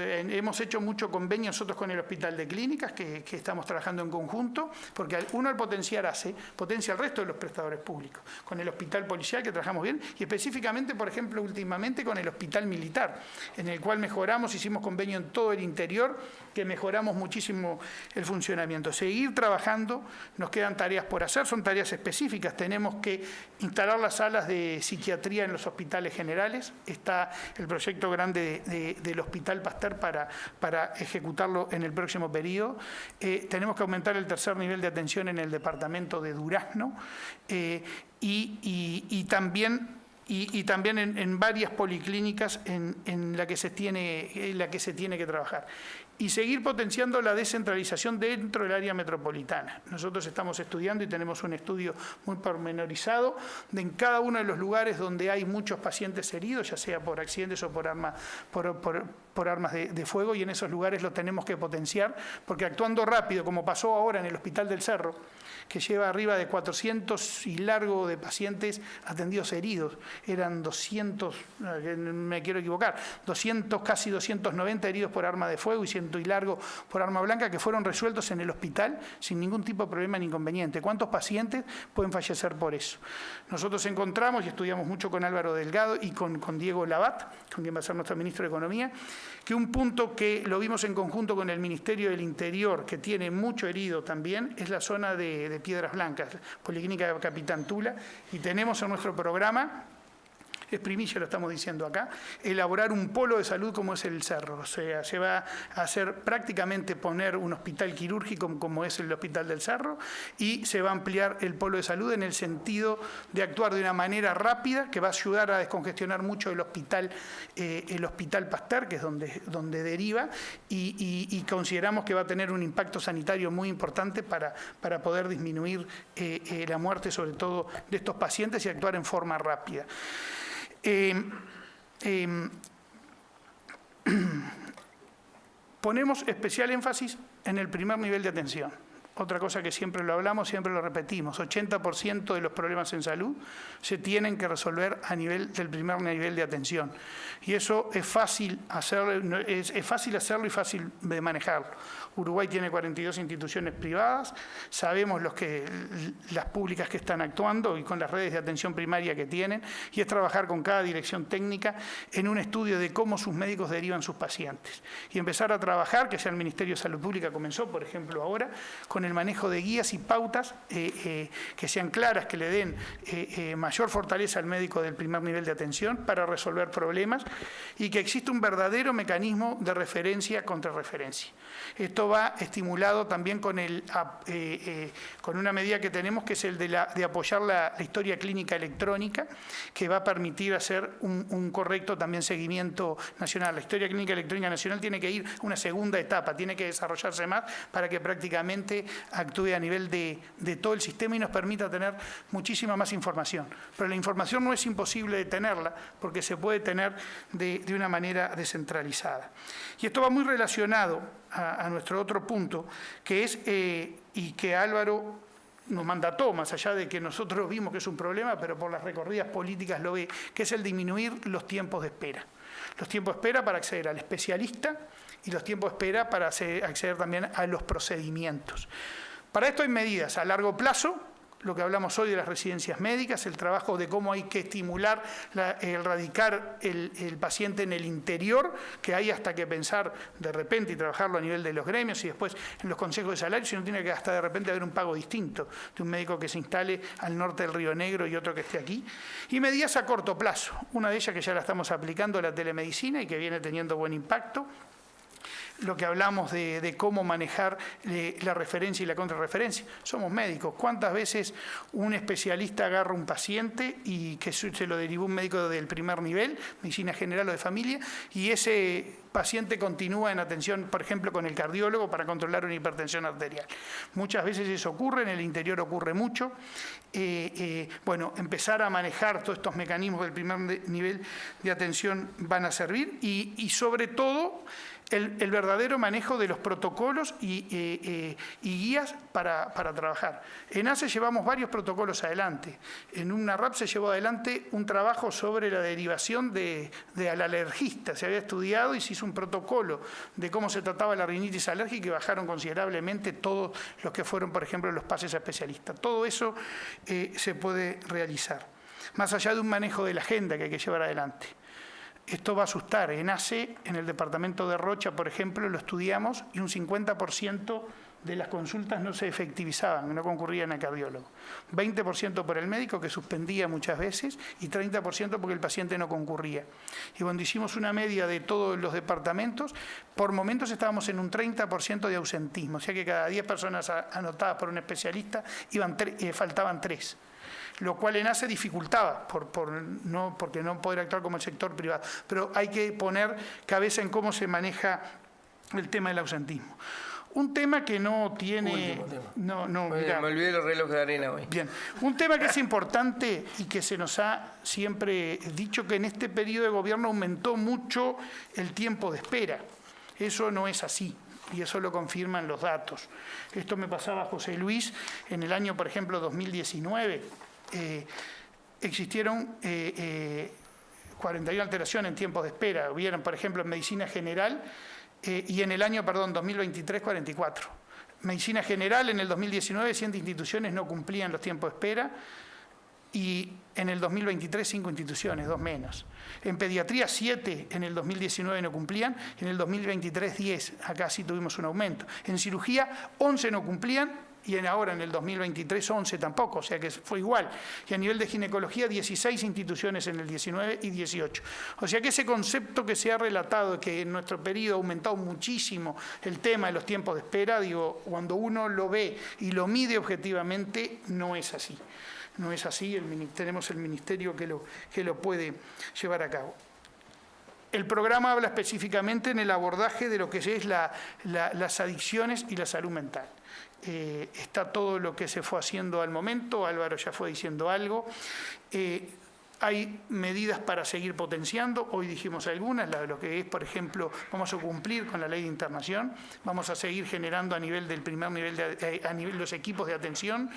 Speaker 3: hemos hecho mucho convenio nosotros con el Hospital de Clínicas, que estamos trabajando en conjunto, porque al potenciar ACE, potencia al resto de los prestadores públicos, con el Hospital Policial, que trabajamos bien, y específicamente, por ejemplo, últimamente con el Hospital Militar, en el cual hicimos convenio en todo el interior, que mejoramos muchísimo el funcionamiento. Seguir trabajando, nos quedan tareas por hacer, son tareas específicas, tenemos que instalar las salas de psiquiatría en los hospitales generales, está el proyecto grande del Hospital Pasteur para ejecutarlo en el próximo periodo. Tenemos que aumentar el tercer nivel de atención en el departamento de Durazno y también en varias policlínicas en la que se tiene que trabajar. Y seguir potenciando la descentralización dentro del área metropolitana. Nosotros estamos estudiando y tenemos un estudio muy pormenorizado en cada uno de los lugares donde hay muchos pacientes heridos, ya sea por accidentes o por armas de fuego, y en esos lugares lo tenemos que potenciar, porque actuando rápido, como pasó ahora en el Hospital del Cerro, que lleva arriba de 400 y largo de pacientes atendidos heridos, eran 200, me quiero equivocar, 200, casi 290 heridos por arma de fuego y 100 y largo por arma blanca, que fueron resueltos en el hospital sin ningún tipo de problema ni inconveniente. ¿Cuántos pacientes pueden fallecer por eso? Nosotros encontramos y estudiamos mucho con Álvaro Delgado y con Diego Labat, con quien va a ser nuestro ministro de Economía, que un punto que lo vimos en conjunto con el Ministerio del Interior, que tiene mucho herido también, es la zona de Piedras Blancas, Policlínica de Capitán Tula, y tenemos en nuestro programa es primicia, lo estamos diciendo acá, elaborar un polo de salud como es el Cerro. O sea, se va a hacer prácticamente poner un hospital quirúrgico como es el Hospital del Cerro y se va a ampliar el polo de salud en el sentido de actuar de una manera rápida que va a ayudar a descongestionar mucho el Hospital Pasteur, que es donde deriva, y consideramos que va a tener un impacto sanitario muy importante para poder disminuir la muerte, sobre todo de estos pacientes, y actuar en forma rápida. Ponemos especial énfasis en el primer nivel de atención. Otra cosa que siempre lo hablamos, siempre lo repetimos, 80% de los problemas en salud se tienen que resolver a nivel del primer nivel de atención. Y eso es fácil hacerlo, es fácil hacerlo y fácil de manejarlo. Uruguay tiene 42 instituciones privadas, sabemos las públicas que están actuando y con las redes de atención primaria que tienen, y es trabajar con cada dirección técnica en un estudio de cómo sus médicos derivan sus pacientes. Y empezar a trabajar, que sea el Ministerio de Salud Pública comenzó, por ejemplo, ahora, con el manejo de guías y pautas que sean claras, que le den mayor fortaleza al médico del primer nivel de atención para resolver problemas, y que exista un verdadero mecanismo de referencia contra referencia. Esto va estimulado también con una medida que tenemos, que es el de apoyar la historia clínica electrónica, que va a permitir hacer un correcto también seguimiento nacional. La historia clínica electrónica nacional tiene que ir a una segunda etapa, tiene que desarrollarse más para que prácticamente actúe a nivel de todo el sistema y nos permita tener muchísima más información. Pero la información no es imposible de tenerla, porque se puede tener de una manera descentralizada. Y esto va muy relacionado a nuestro otro punto, que es, y que Álvaro nos mandató, más allá de que nosotros vimos que es un problema, pero por las recorridas políticas lo ve, que es el disminuir los tiempos de espera. Los tiempos de espera para acceder al especialista y los tiempos de espera para acceder también a los procedimientos. Para esto hay medidas a largo plazo, lo que hablamos hoy de las residencias médicas, el trabajo de cómo hay que estimular, erradicar el paciente en el interior, que hay hasta que pensar de repente y trabajarlo a nivel de los gremios y después en los consejos de salario, sino tiene que hasta de repente haber un pago distinto de un médico que se instale al norte del Río Negro y otro que esté aquí. Y medidas a corto plazo, una de ellas que ya la estamos aplicando, la telemedicina, y que viene teniendo buen impacto. Lo que hablamos de cómo manejar la referencia y la contrarreferencia. Somos médicos. ¿Cuántas veces un especialista agarra un paciente y que se lo derivó un médico del primer nivel, medicina general o de familia, y ese paciente continúa en atención, por ejemplo, con el cardiólogo para controlar una hipertensión arterial? Muchas veces eso ocurre, en el interior ocurre mucho. Bueno, empezar a manejar todos estos mecanismos del primer nivel de atención van a servir, y sobre todo el verdadero manejo de los protocolos y guías para trabajar. En ACE llevamos varios protocolos adelante. En una RAP se llevó adelante un trabajo sobre la derivación al alergista. Se había estudiado y se hizo un protocolo de cómo se trataba la rinitis alérgica, y bajaron considerablemente todos los que fueron, por ejemplo, los pases a especialistas. Todo eso se puede realizar, más allá de un manejo de la agenda que hay que llevar adelante. Esto va a asustar. En ACE, en el departamento de Rocha, por ejemplo, lo estudiamos y un 50% de las consultas no se efectivizaban, no concurrían al cardiólogo. 20% por el médico, que suspendía muchas veces, y 30% porque el paciente no concurría. Y cuando hicimos una media de todos los departamentos, por momentos estábamos en un 30% de ausentismo, o sea que cada 10 personas anotadas por un especialista faltaban 3. Lo cual en ACE dificultaba, porque no poder actuar como el sector privado. Pero hay que poner cabeza en cómo se maneja el tema del ausentismo. Un tema que no tiene...
Speaker 2: Me olvidé el reloj de arena hoy.
Speaker 3: Bien. Un tema que es importante y que se nos ha siempre dicho, que en este periodo de gobierno aumentó mucho el tiempo de espera. Eso no es así, y eso lo confirman los datos. Esto me pasaba a José Luis en el año, por ejemplo, 2019. Existieron 41 alteraciones en tiempos de espera. Hubieron, por ejemplo, en medicina general, y en el año, 2023, 44. Medicina general, en el 2019, 100 instituciones no cumplían los tiempos de espera, y en el 2023, 5 instituciones, 2 menos. En pediatría, 7 en el 2019 no cumplían, en el 2023, 10. Acá sí tuvimos un aumento. En cirugía, 11 no cumplían, y ahora en el 2023 11 tampoco, o sea que fue igual. Y a nivel de ginecología 16 instituciones en el 19 y 18. O sea que ese concepto que se ha relatado, de que en nuestro periodo ha aumentado muchísimo el tema de los tiempos de espera, digo, cuando uno lo ve y lo mide objetivamente, no es así. No es así, tenemos el ministerio que lo puede llevar a cabo. El programa habla específicamente en el abordaje de lo que es las adicciones y la salud mental. Está todo lo que se fue haciendo al momento, Álvaro ya fue diciendo algo. Hay medidas para seguir potenciando, hoy dijimos algunas, lo que es, por ejemplo, vamos a cumplir con la ley de internación, vamos a seguir generando a nivel del primer nivel, a nivel de los equipos de atención,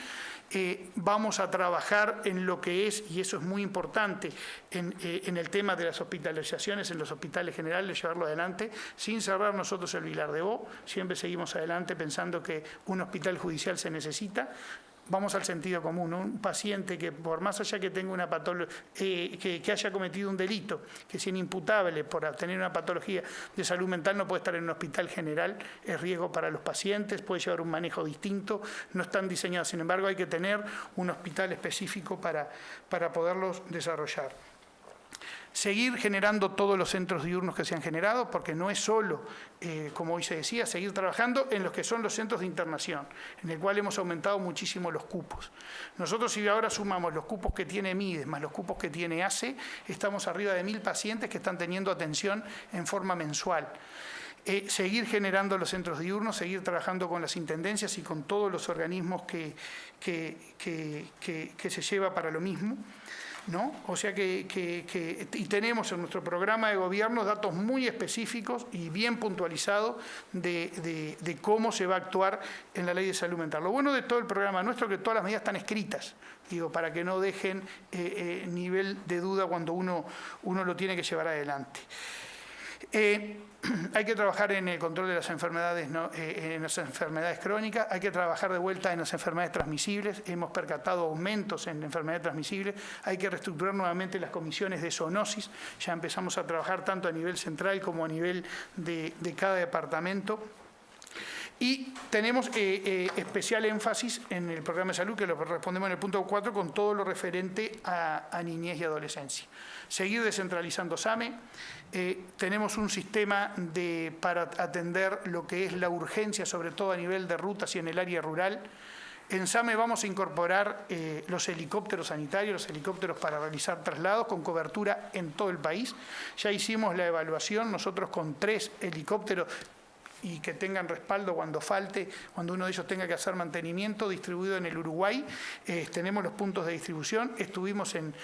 Speaker 3: vamos a trabajar en lo que es, y eso es muy importante, en el tema de las hospitalizaciones en los hospitales generales, llevarlo adelante, sin cerrar nosotros el Vilar de Bo, siempre seguimos adelante pensando que un hospital judicial se necesita. Vamos al sentido común, un paciente que por más allá que tenga una patología, que haya cometido un delito, que sea inimputable por tener una patología de salud mental, no puede estar en un hospital general, es riesgo para los pacientes, puede llevar un manejo distinto, no están diseñados, sin embargo hay que tener un hospital específico para poderlos desarrollar. Seguir generando todos los centros diurnos que se han generado, porque no es solo, como hoy se decía, seguir trabajando en los que son los centros de internación, en el cual hemos aumentado muchísimo los cupos. Nosotros, si ahora sumamos los cupos que tiene MIDES más los cupos que tiene ACE, estamos arriba de 1000 pacientes que están teniendo atención en forma mensual. Seguir generando los centros diurnos, seguir trabajando con las intendencias y con todos los organismos que se lleva para lo mismo, ¿no? O sea y tenemos en nuestro programa de gobierno datos muy específicos y bien puntualizados de cómo se va a actuar en la ley de salud mental. Lo bueno de todo el programa nuestro es que todas las medidas están escritas, digo, para que no dejen nivel de duda cuando uno lo tiene que llevar adelante. Hay que trabajar en el control de las enfermedades, en las enfermedades crónicas, hay que trabajar de vuelta en las enfermedades transmisibles, hemos percatado aumentos en enfermedades transmisibles, hay que reestructurar nuevamente las comisiones de zoonosis, ya empezamos a trabajar tanto a nivel central como a nivel de cada departamento. Y tenemos especial énfasis en el programa de salud, que lo respondemos en el punto 4, con todo lo referente a niñez y adolescencia. Seguir descentralizando SAME. Tenemos un sistema para atender lo que es la urgencia, sobre todo a nivel de rutas y en el área rural. En SAME vamos a incorporar los helicópteros sanitarios, los helicópteros para realizar traslados con cobertura en todo el país. Ya hicimos la evaluación, nosotros con 3 helicópteros y que tengan respaldo cuando falte, cuando uno de ellos tenga que hacer mantenimiento, distribuido en el Uruguay. Tenemos los puntos de distribución. Estuvimos en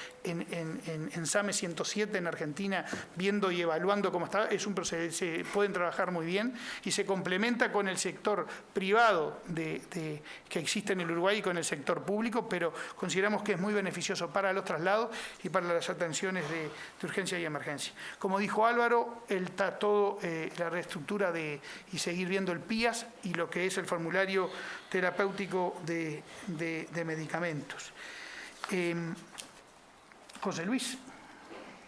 Speaker 3: SAME 107 en Argentina viendo y evaluando cómo está. Es un proceso, se pueden trabajar muy bien y se complementa con el sector privado que existe en el Uruguay y con el sector público, pero consideramos que es muy beneficioso para los traslados y para las atenciones de urgencia y emergencia. Como dijo Álvaro, está todo la reestructura y seguir viendo el PIAS y lo que es el formulario terapéutico de medicamentos. José Luis.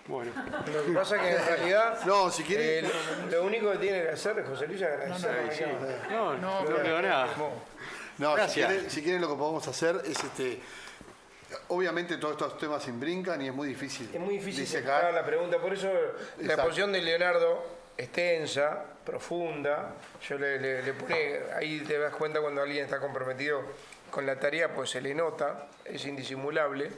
Speaker 2: Bueno. Lo que pasa es que en realidad
Speaker 1: no, si quiere,
Speaker 2: lo único que tiene que hacer José Luis es agradecer.
Speaker 4: No veo nada.
Speaker 1: No, si quieren lo que podemos hacer es obviamente todos estos temas se brincan y es muy difícil.
Speaker 2: Es muy difícil sacar la pregunta, por eso la exposición de Leonardo extensa, profunda, yo le pone, ahí te das cuenta cuando alguien está comprometido con la tarea, pues se le nota, es indisimulable.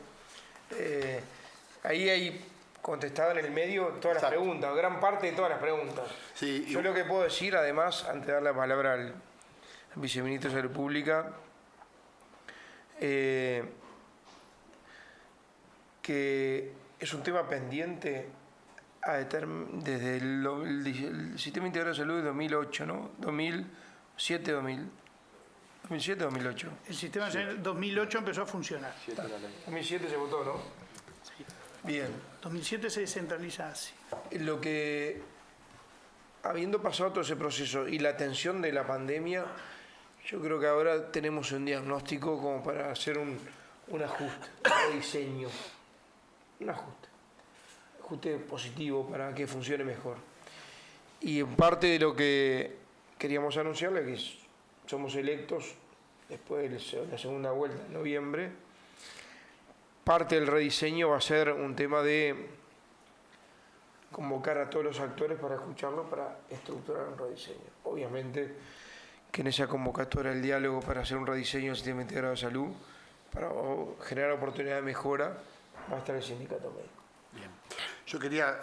Speaker 2: Ahí hay contestado en el medio todas las preguntas, gran parte de todas las preguntas.
Speaker 1: Sí,
Speaker 2: yo lo que puedo decir, además, antes de dar la palabra al viceministro de Salud Pública, que es un tema pendiente desde el Sistema Integrado de Salud de 2008, ¿no? 2007-2008.
Speaker 3: El sistema de 2008 empezó a funcionar.
Speaker 2: 2007 se votó, ¿no?
Speaker 3: Sí.
Speaker 2: Bien.
Speaker 3: 2007 se descentraliza así.
Speaker 2: Lo que, habiendo pasado todo ese proceso y la atención de la pandemia, yo creo que ahora tenemos un diagnóstico como para hacer un ajuste, un diseño, un ajuste positivo para que funcione mejor. Y en parte de lo que queríamos anunciarle es que somos electos después de la segunda vuelta en noviembre. Parte del rediseño va a ser un tema de convocar a todos los actores para escucharlo, para estructurar un rediseño. Obviamente que en esa convocatoria el diálogo para hacer un rediseño del sistema integrado de salud, para generar oportunidad de mejora, va a estar el sindicato médico.
Speaker 1: Bien. Yo quería,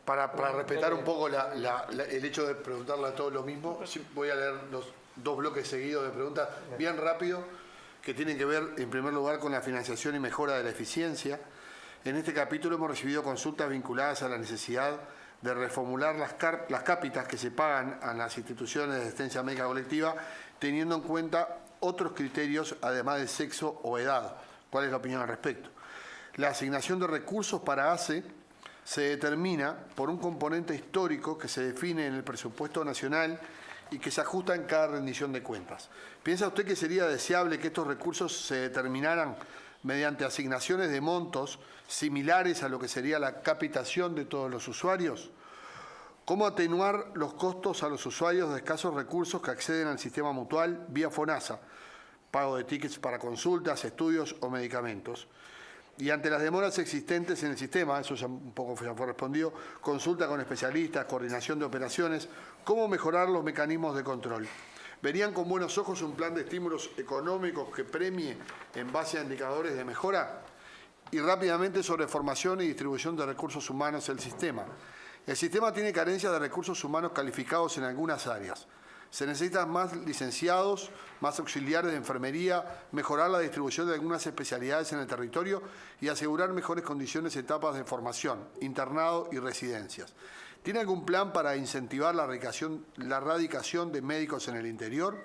Speaker 1: para respetar un poco el hecho de preguntarle a todos lo mismo, voy a leer los 2 bloques seguidos de preguntas, bien rápido, que tienen que ver, en primer lugar, con la financiación y mejora de la eficiencia. En este capítulo hemos recibido consultas vinculadas a la necesidad de reformular las cápitas que se pagan a las instituciones de asistencia médica colectiva, teniendo en cuenta otros criterios, además de sexo o edad. ¿Cuál es la opinión al respecto? La asignación de recursos para ACE se determina por un componente histórico que se define en el presupuesto nacional y que se ajusta en cada rendición de cuentas. ¿Piensa usted que sería deseable que estos recursos se determinaran mediante asignaciones de montos similares a lo que sería la capitación de todos los usuarios? ¿Cómo atenuar los costos a los usuarios de escasos recursos que acceden al sistema mutual vía FONASA? Pago de tickets para consultas, estudios o medicamentos. Y ante las demoras existentes en el sistema, eso ya un poco ya fue respondido, consulta con especialistas, coordinación de operaciones, ¿cómo mejorar los mecanismos de control? ¿Verían con buenos ojos un plan de estímulos económicos que premie en base a indicadores de mejora? Y rápidamente sobre formación y distribución de recursos humanos del sistema. El sistema tiene carencia de recursos humanos calificados en algunas áreas. Se necesitan más licenciados, más auxiliares de enfermería, mejorar la distribución de algunas especialidades en el territorio y asegurar mejores condiciones y etapas de formación, internado y residencias. ¿Tiene algún plan para incentivar la radicación de médicos en el interior?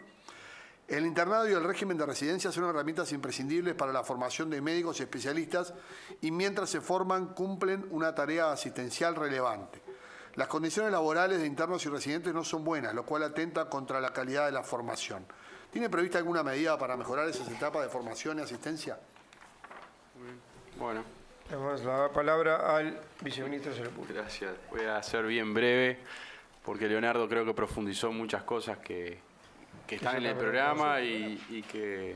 Speaker 1: El internado y el régimen de residencia son herramientas imprescindibles para la formación de médicos y especialistas y mientras se forman cumplen una tarea asistencial relevante. Las condiciones laborales de internos y residentes no son buenas, lo cual atenta contra la calidad de la formación. ¿Tiene prevista alguna medida para mejorar esas etapas de formación y asistencia?
Speaker 4: Bueno.
Speaker 2: Damos la palabra al viceministro de Salud Pública.
Speaker 4: Gracias. Voy a ser bien breve, porque Leonardo creo que profundizó muchas cosas que están en el programa y que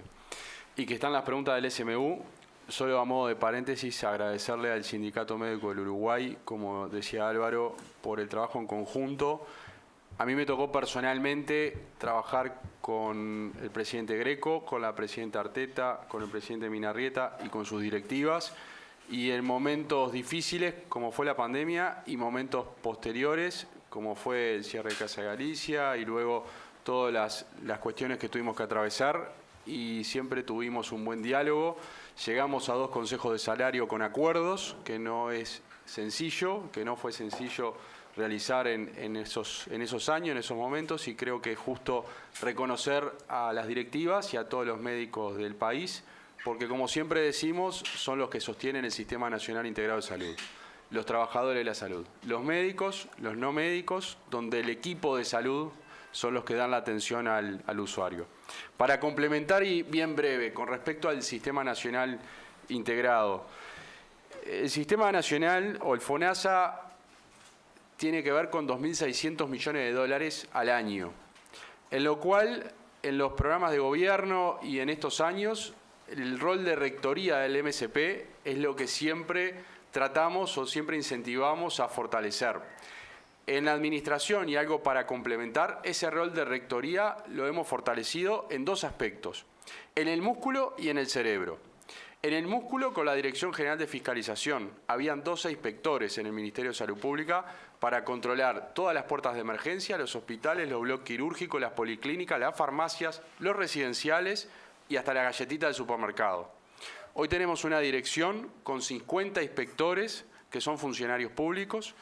Speaker 4: están las preguntas del SMU. Solo a modo de paréntesis, agradecerle al Sindicato Médico del Uruguay, como decía Álvaro, por el trabajo en conjunto. A mí me tocó personalmente trabajar con el presidente Greco, con la presidenta Arteta, con el presidente Minarrieta y con sus directivas. Y en momentos difíciles, como fue la pandemia, y momentos posteriores, como fue el cierre de Casa de Galicia, y luego todas las cuestiones que tuvimos que atravesar, y siempre tuvimos un buen diálogo. Llegamos a 2 consejos de salario con acuerdos, que no es sencillo, que no fue sencillo realizar en esos años, en esos momentos, y creo que es justo reconocer a las directivas y a todos los médicos del país, porque como siempre decimos, son los que sostienen el Sistema Nacional Integrado de Salud, los trabajadores de la salud, los médicos, los no médicos, donde el equipo de salud son los que dan la atención al usuario. Para complementar y bien breve, con respecto al Sistema Nacional Integrado, el Sistema Nacional o el FONASA tiene que ver con 2.600 millones de dólares al año, en lo cual en los programas de gobierno y en estos años el rol de rectoría del MSP es lo que siempre tratamos o siempre incentivamos a fortalecer. En la administración, y algo para complementar, ese rol de rectoría lo hemos fortalecido en 2 aspectos, en el músculo y en el cerebro. En el músculo, con la Dirección General de Fiscalización, habían 12 inspectores en el Ministerio de Salud Pública para controlar todas las puertas de emergencia, los hospitales, los bloques quirúrgicos, las policlínicas, las farmacias, los residenciales y hasta la galletita del supermercado. Hoy tenemos una dirección con 50 inspectores que son funcionarios públicos,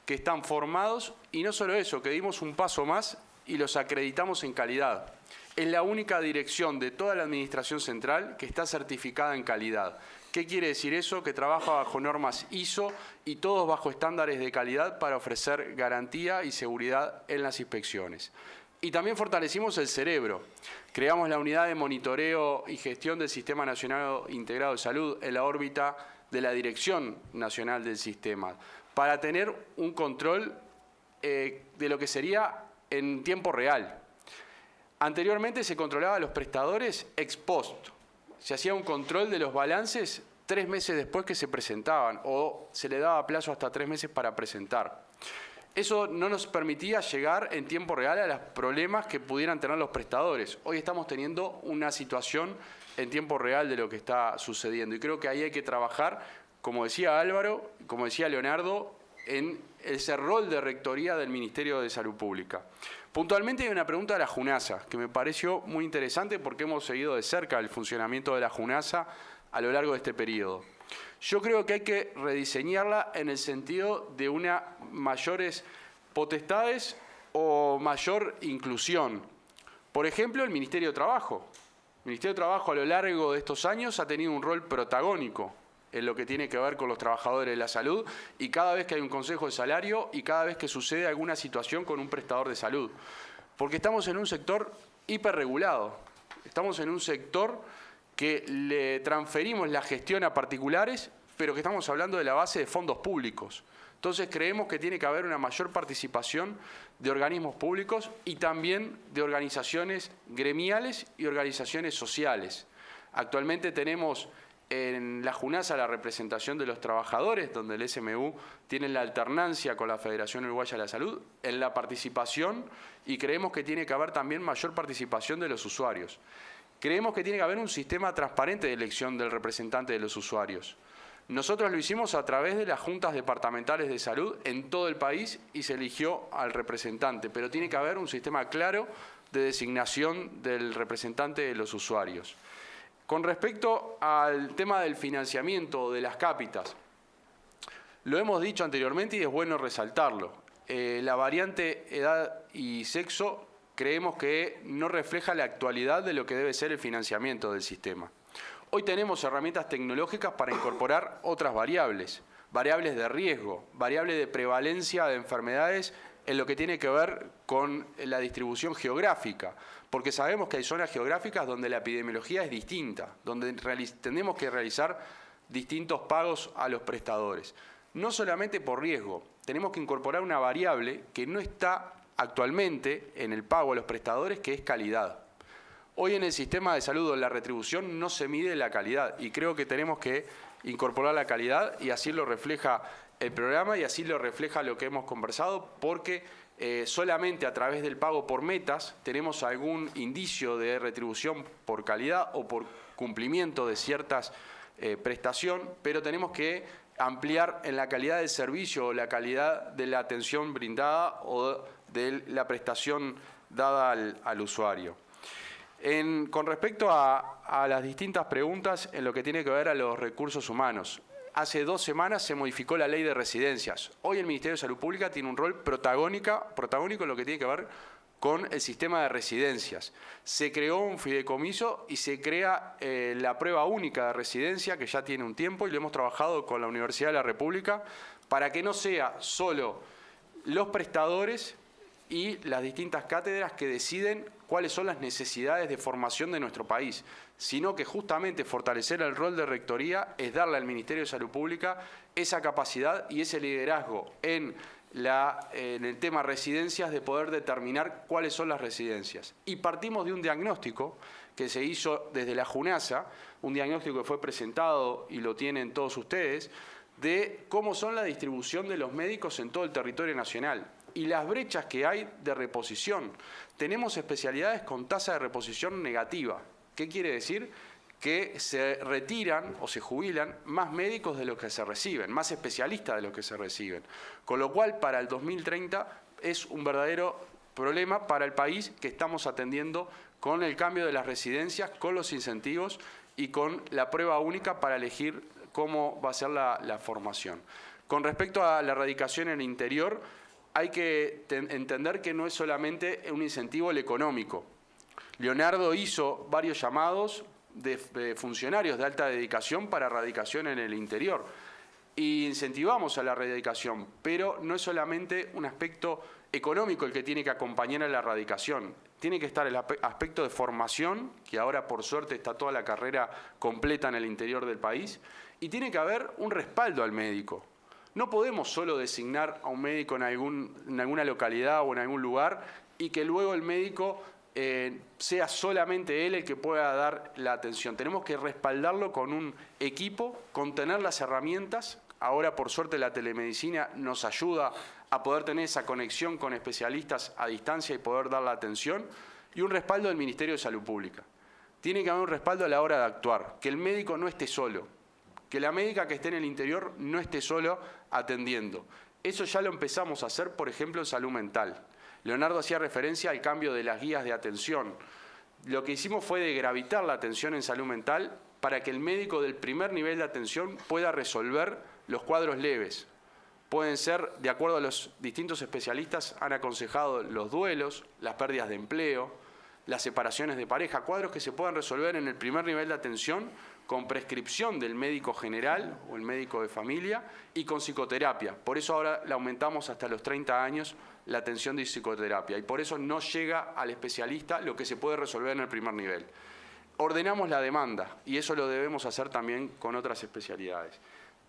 Speaker 4: que están formados, y no solo eso, que dimos un paso más y los acreditamos en calidad. Es la única dirección de toda la Administración Central que está certificada en calidad. ¿Qué quiere decir eso? Que trabaja bajo normas ISO y todos bajo estándares de calidad para ofrecer garantía y seguridad en las inspecciones. Y también fortalecimos el cerebro. Creamos la unidad de monitoreo y gestión del Sistema Nacional Integrado de Salud en la órbita de la Dirección Nacional del Sistema, para tener un control de lo que sería en tiempo real. Anteriormente se controlaba a los prestadores ex post. Se hacía un control de los balances 3 meses después que se presentaban, o se le daba plazo hasta 3 meses para presentar. Eso no nos permitía llegar en tiempo real a los problemas que pudieran tener los prestadores. Hoy estamos teniendo una situación en tiempo real de lo que está sucediendo. Y creo que ahí hay que trabajar, como decía Álvaro, como decía Leonardo, en ese rol de rectoría del Ministerio de Salud Pública. Puntualmente hay una pregunta de la JUNASA, que me pareció muy interesante porque hemos seguido de cerca el funcionamiento de la JUNASA a lo largo de este periodo. Yo creo que hay que rediseñarla en el sentido de una mayores potestades o mayor inclusión. Por ejemplo, el Ministerio de Trabajo. El Ministerio de Trabajo a lo largo de estos años ha tenido un rol protagónico en lo que tiene que ver con los trabajadores de la salud y cada vez que hay un consejo de salario y cada vez que sucede alguna situación con un prestador de salud. Porque estamos en un sector hiperregulado. Estamos en un sector que le transferimos la gestión a particulares, pero que estamos hablando de la base de fondos públicos. Entonces creemos que tiene que haber una mayor participación de organismos públicos y también de organizaciones gremiales y organizaciones sociales. Actualmente tenemos en la JUNASA la representación de los trabajadores, donde el SMU tiene la alternancia con la Federación Uruguaya de la Salud, en la participación, y creemos que tiene que haber también mayor participación de los usuarios. Creemos que tiene que haber un sistema transparente de elección del representante de los usuarios. Nosotros lo hicimos a través de las juntas departamentales de salud en todo el país y se eligió al representante, pero tiene que haber un sistema claro de designación del representante de los usuarios. Con respecto al tema del financiamiento de las cápitas, lo hemos dicho anteriormente y es bueno resaltarlo. La variante edad y sexo creemos que no refleja la actualidad de lo que debe ser el financiamiento del sistema. Hoy tenemos herramientas tecnológicas para incorporar otras variables, variables de riesgo, variables de prevalencia de enfermedades en lo que tiene que ver con la distribución geográfica, porque sabemos que hay zonas geográficas donde la epidemiología es distinta, donde tenemos que realizar distintos pagos a los prestadores. No solamente por riesgo, tenemos que incorporar una variable que no está actualmente en el pago a los prestadores, que es calidad. Hoy en el sistema de salud, en la retribución, no se mide la calidad y creo que tenemos que incorporar la calidad y así lo refleja el programa y así lo refleja lo que hemos conversado, porque solamente a través del pago por metas tenemos algún indicio de retribución por calidad o por cumplimiento de ciertas prestación, pero tenemos que ampliar en la calidad del servicio o la calidad de la atención brindada o de la prestación dada al usuario. Con respecto a las distintas preguntas en lo que tiene que ver a los recursos humanos, hace 2 semanas se modificó la ley de residencias. Hoy el Ministerio de Salud Pública tiene un rol protagónico en lo que tiene que ver con el sistema de residencias. Se creó un fideicomiso y se crea la prueba única de residencia, que ya tiene un tiempo, y lo hemos trabajado con la Universidad de la República, para que no sea solo los prestadores y las distintas cátedras que deciden cuáles son las necesidades de formación de nuestro país, sino que justamente fortalecer el rol de rectoría es darle al Ministerio de Salud Pública esa capacidad y ese liderazgo en el tema residencias, de poder determinar cuáles son las residencias. Y partimos de un diagnóstico que se hizo desde la JUNASA, un diagnóstico que fue presentado y lo tienen todos ustedes, de cómo son la distribución de los médicos en todo el territorio nacional y las brechas que hay de reposición. Tenemos especialidades con tasa de reposición negativa. ¿Qué quiere decir? Que se retiran o se jubilan más médicos de los que se reciben, más especialistas de los que se reciben. Con lo cual, para el 2030 es un verdadero problema para el país que estamos atendiendo con el cambio de las residencias, con los incentivos y con la prueba única para elegir cómo va a ser la formación. Con respecto a la erradicación en el interior, hay que entender que no es solamente un incentivo el económico. Leonardo hizo varios llamados de funcionarios de alta dedicación para erradicación en el interior. Y incentivamos a la erradicación, pero no es solamente un aspecto económico el que tiene que acompañar a la erradicación. Tiene que estar el aspecto de formación, que ahora por suerte está toda la carrera completa en el interior del país, y tiene que haber un respaldo al médico. No podemos solo designar a un médico en alguna localidad o en algún lugar y que luego el médico sea solamente él el que pueda dar la atención. Tenemos que respaldarlo con un equipo, con tener las herramientas. Ahora, por suerte, la telemedicina nos ayuda a poder tener esa conexión con especialistas a distancia y poder dar la atención. Y un respaldo del Ministerio de Salud Pública. Tiene que haber un respaldo a la hora de actuar, que el médico no esté solo, que la médica que esté en el interior no esté solo atendiendo. Eso ya lo empezamos a hacer, por ejemplo, en salud mental. Leonardo hacía referencia al cambio de las guías de atención. Lo que hicimos fue de gravitar la atención en salud mental para que el médico del primer nivel de atención pueda resolver los cuadros leves. Pueden ser, de acuerdo a los distintos especialistas, han aconsejado los duelos, las pérdidas de empleo, las separaciones de pareja, cuadros que se puedan resolver en el primer nivel de atención con prescripción del médico general o el médico de familia y con psicoterapia. Por eso ahora la aumentamos hasta los 30 años la atención de psicoterapia y por eso no llega al especialista lo que se puede resolver en el primer nivel. Ordenamos la demanda y eso lo debemos hacer también con otras especialidades.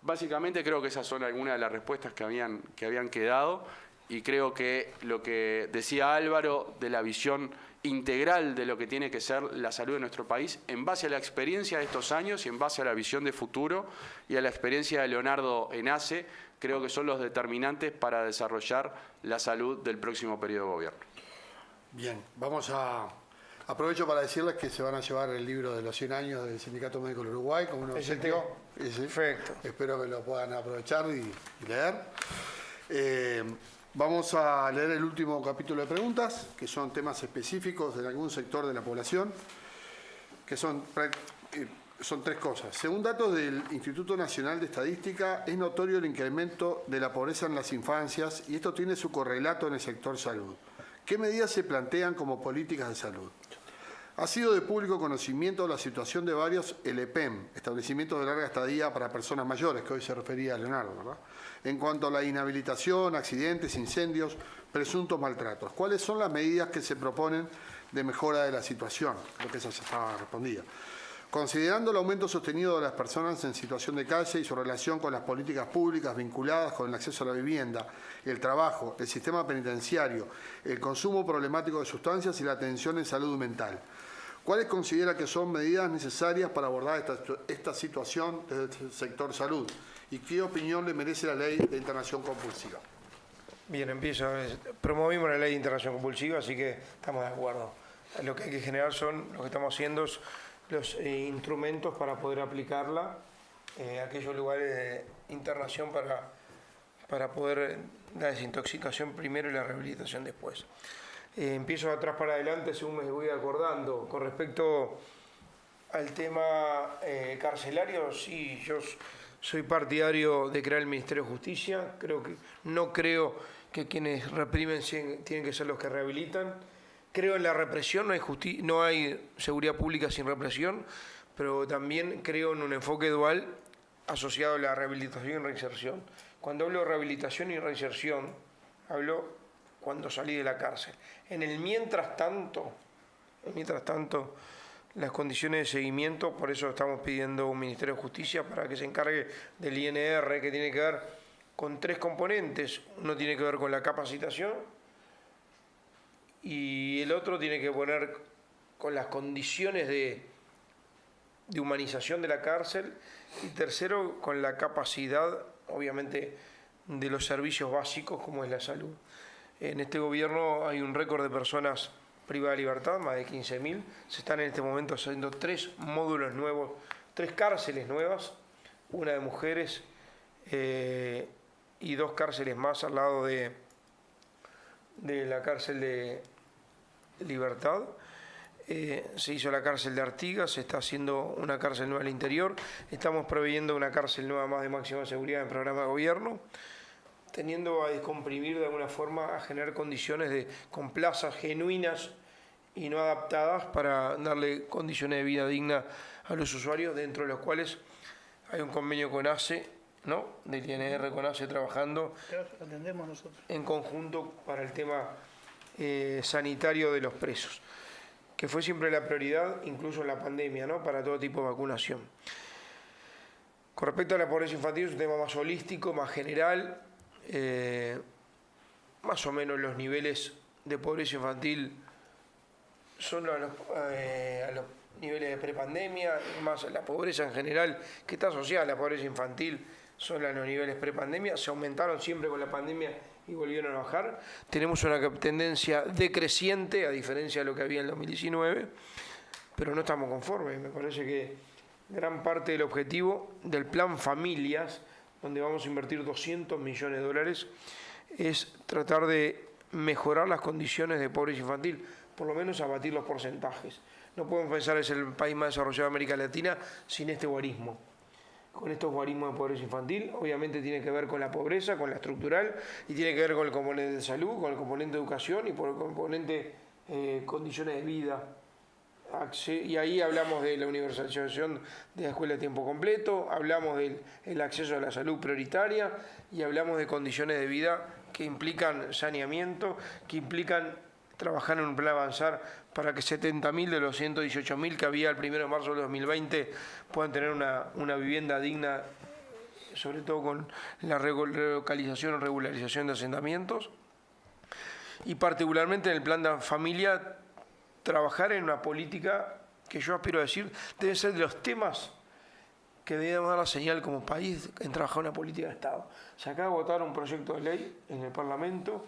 Speaker 4: Básicamente creo que esas son algunas de las respuestas que habían quedado y creo que lo que decía Álvaro de la visión integral de lo que tiene que ser la salud de nuestro país, en base a la experiencia de estos años y en base a la visión de futuro y a la experiencia de Leonardo en ACE, creo que son los determinantes para desarrollar la salud del próximo periodo de gobierno.
Speaker 1: Bien, aprovecho para decirles que se van a llevar el libro de los 100 años del Sindicato Médico del Uruguay como un obsequio.
Speaker 2: Perfecto.
Speaker 1: Espero que lo puedan aprovechar y leer. Vamos a leer el último capítulo de preguntas, que son temas específicos de algún sector de la población, que son 3 cosas. Según datos del Instituto Nacional de Estadística, es notorio el incremento de la pobreza en las infancias y esto tiene su correlato en el sector salud. ¿Qué medidas se plantean como políticas de salud? Ha sido de público conocimiento la situación de varios ELEPEM, establecimientos de larga estadía para personas mayores, que hoy se refería a Leonardo, ¿verdad? En cuanto a la inhabilitación, accidentes, incendios, presuntos maltratos. ¿Cuáles son las medidas que se proponen de mejora de la situación? Creo que esa ya estaba respondida. Considerando el aumento sostenido de las personas en situación de calle y su relación con las políticas públicas vinculadas con el acceso a la vivienda, el trabajo, el sistema penitenciario, el consumo problemático de sustancias y la atención en salud mental, ¿cuáles considera que son medidas necesarias para abordar esta situación desde el sector salud? ¿Y qué opinión le merece la ley de internación compulsiva?
Speaker 2: Bien, empiezo. Promovimos la ley de internación compulsiva, así que estamos de acuerdo. Lo que hay que generar lo que estamos haciendo es los instrumentos para poder aplicarla a aquellos lugares de internación para poder la desintoxicación primero y la rehabilitación después. Empiezo de atrás para adelante según me voy acordando. Con respecto al tema carcelario, sí, yo soy partidario de crear el Ministerio de Justicia. No creo que quienes reprimen tienen que ser los que rehabilitan. Creo en la represión, no hay seguridad pública sin represión, pero también creo en un enfoque dual asociado a la rehabilitación y reinserción. Cuando hablo de rehabilitación y reinserción, hablo cuando salí de la cárcel. En el mientras tanto, las condiciones de seguimiento, por eso estamos pidiendo un Ministerio de Justicia para que se encargue del INR, que tiene que ver con 3 componentes. Uno tiene que ver con la capacitación y el otro tiene que poner con las condiciones de humanización de la cárcel y tercero con la capacidad, obviamente, de los servicios básicos como es la salud. En este gobierno hay un récord de personas privadas de libertad, más de 15.000. Se están en este momento haciendo 3 módulos nuevos, 3 cárceles nuevas, una de mujeres y 2 cárceles más al lado de la cárcel de Libertad. Se hizo la cárcel de Artigas, se está haciendo una cárcel nueva al interior, estamos previendo una cárcel nueva más de máxima seguridad en programa de gobierno, teniendo a descomprimir de alguna forma, a generar condiciones con plazas genuinas y no adaptadas para darle condiciones de vida digna a los usuarios, dentro de los cuales hay un convenio con ACE, ¿no? Del INR con ACE trabajando
Speaker 3: atendemos nosotros
Speaker 2: en conjunto para el tema sanitario de los presos, que fue siempre la prioridad, incluso en la pandemia, ¿no? Para todo tipo de vacunación. Con respecto a la pobreza infantil, es un tema más holístico, más general. Más o menos los niveles de pobreza infantil son a los niveles de prepandemia, más la pobreza en general, que está asociada a la pobreza infantil, son a los niveles prepandemia, se aumentaron siempre con la pandemia y volvieron a bajar. Tenemos una tendencia decreciente, a diferencia de lo que había en el 2019, pero no estamos conformes. Me parece que gran parte del objetivo del plan Familias, donde vamos a invertir 200 millones de dólares, es tratar de mejorar las condiciones de pobreza infantil, por lo menos abatir los porcentajes. No podemos pensar que es el país más desarrollado de América Latina sin este guarismo. Con estos guarismos de pobreza infantil, obviamente tiene que ver con la pobreza, con la estructural, y tiene que ver con el componente de salud, con el componente de educación y por el componente condiciones de vida. Y ahí hablamos de la universalización de la escuela de tiempo completo, hablamos del acceso a la salud prioritaria y hablamos de condiciones de vida que implican saneamiento, que implican trabajar en un plan avanzar para que 70.000 de los 118.000 que había el 1 de marzo del 2020 puedan tener una vivienda digna, sobre todo con la relocalización o regularización de asentamientos. Y particularmente en el plan de familia, trabajar en una política que yo aspiro a decir debe ser de los temas que debemos dar la señal como país en trabajar una política de Estado. Se acaba de votar un proyecto de ley en el Parlamento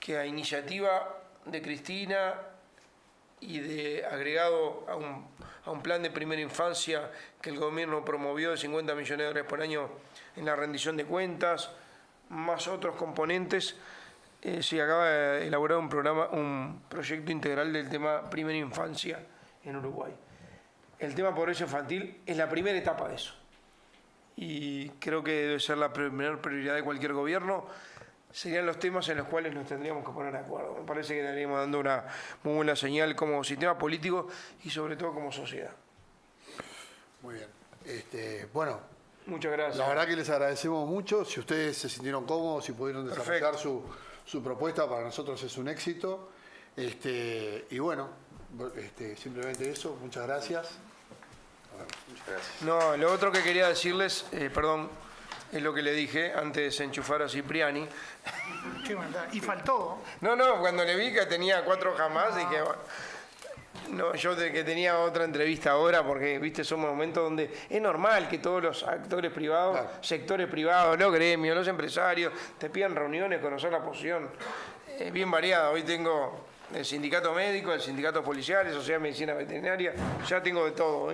Speaker 2: que a iniciativa de Cristina y de agregado a un plan de primera infancia que el gobierno promovió de 50 millones de dólares por año en la rendición de cuentas, más otros componentes, se acaba de elaborar un proyecto integral del tema primera infancia en Uruguay. El tema pobreza infantil es la primera etapa de eso. Y creo que debe ser la primera prioridad de cualquier gobierno. Serían los temas en los cuales nos tendríamos que poner de acuerdo. Me parece que estaríamos dando una muy buena señal como sistema político y sobre todo como sociedad.
Speaker 1: Muy bien. Bueno,
Speaker 2: muchas gracias.
Speaker 1: La verdad que les agradecemos mucho. Si ustedes se sintieron cómodos y pudieron desarrollar su propuesta, para nosotros es un éxito. Y bueno, simplemente eso. Muchas gracias.
Speaker 4: Muchas gracias.
Speaker 2: No, lo otro que quería decirles, perdón, es lo que le dije antes de desenchufar a Cipriani.
Speaker 3: Qué maldad. Y faltó.
Speaker 2: No, cuando le vi que tenía 4 hojas más, dije, no, yo que tenía otra entrevista ahora, porque, viste, somos momentos donde es normal que todos los actores privados, claro, sectores privados, los gremios, los empresarios, te pidan reuniones, conocer la posición. Bien variada. Hoy tengo el sindicato médico, el sindicato policial, Sociedad de Medicina Veterinaria, ya tengo de todo,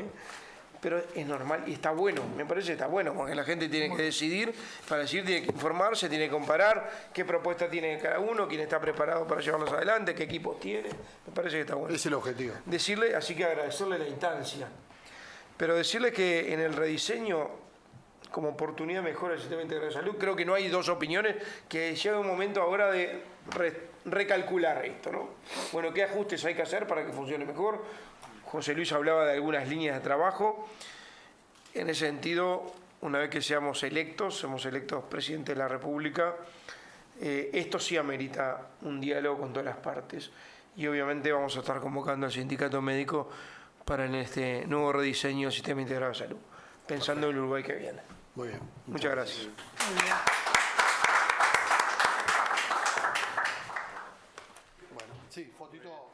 Speaker 2: pero es normal y está bueno, me parece que está bueno, porque la gente tiene que decidir, para decir, tiene que informarse, tiene que comparar qué propuesta tiene cada uno, quién está preparado para llevarlos adelante, qué equipos tiene, me parece que está bueno.
Speaker 1: Es el objetivo.
Speaker 2: Decirle, así que agradecerle la instancia, pero decirle que en el rediseño, como oportunidad de mejora del sistema integral de salud, creo que no hay dos opiniones, que llega un momento ahora de recalcular esto, ¿no? Bueno, ¿qué ajustes hay que hacer para que funcione mejor? José Luis hablaba de algunas líneas de trabajo. En ese sentido, una vez que seamos electos presidente de la República, esto sí amerita un diálogo con todas las partes. Y obviamente vamos a estar convocando al sindicato médico para en este nuevo rediseño del sistema integrado de salud, pensando en el Uruguay que viene.
Speaker 1: Muy bien.
Speaker 2: Muchas gracias.
Speaker 3: Muy bien.
Speaker 1: Bueno, sí, fotito.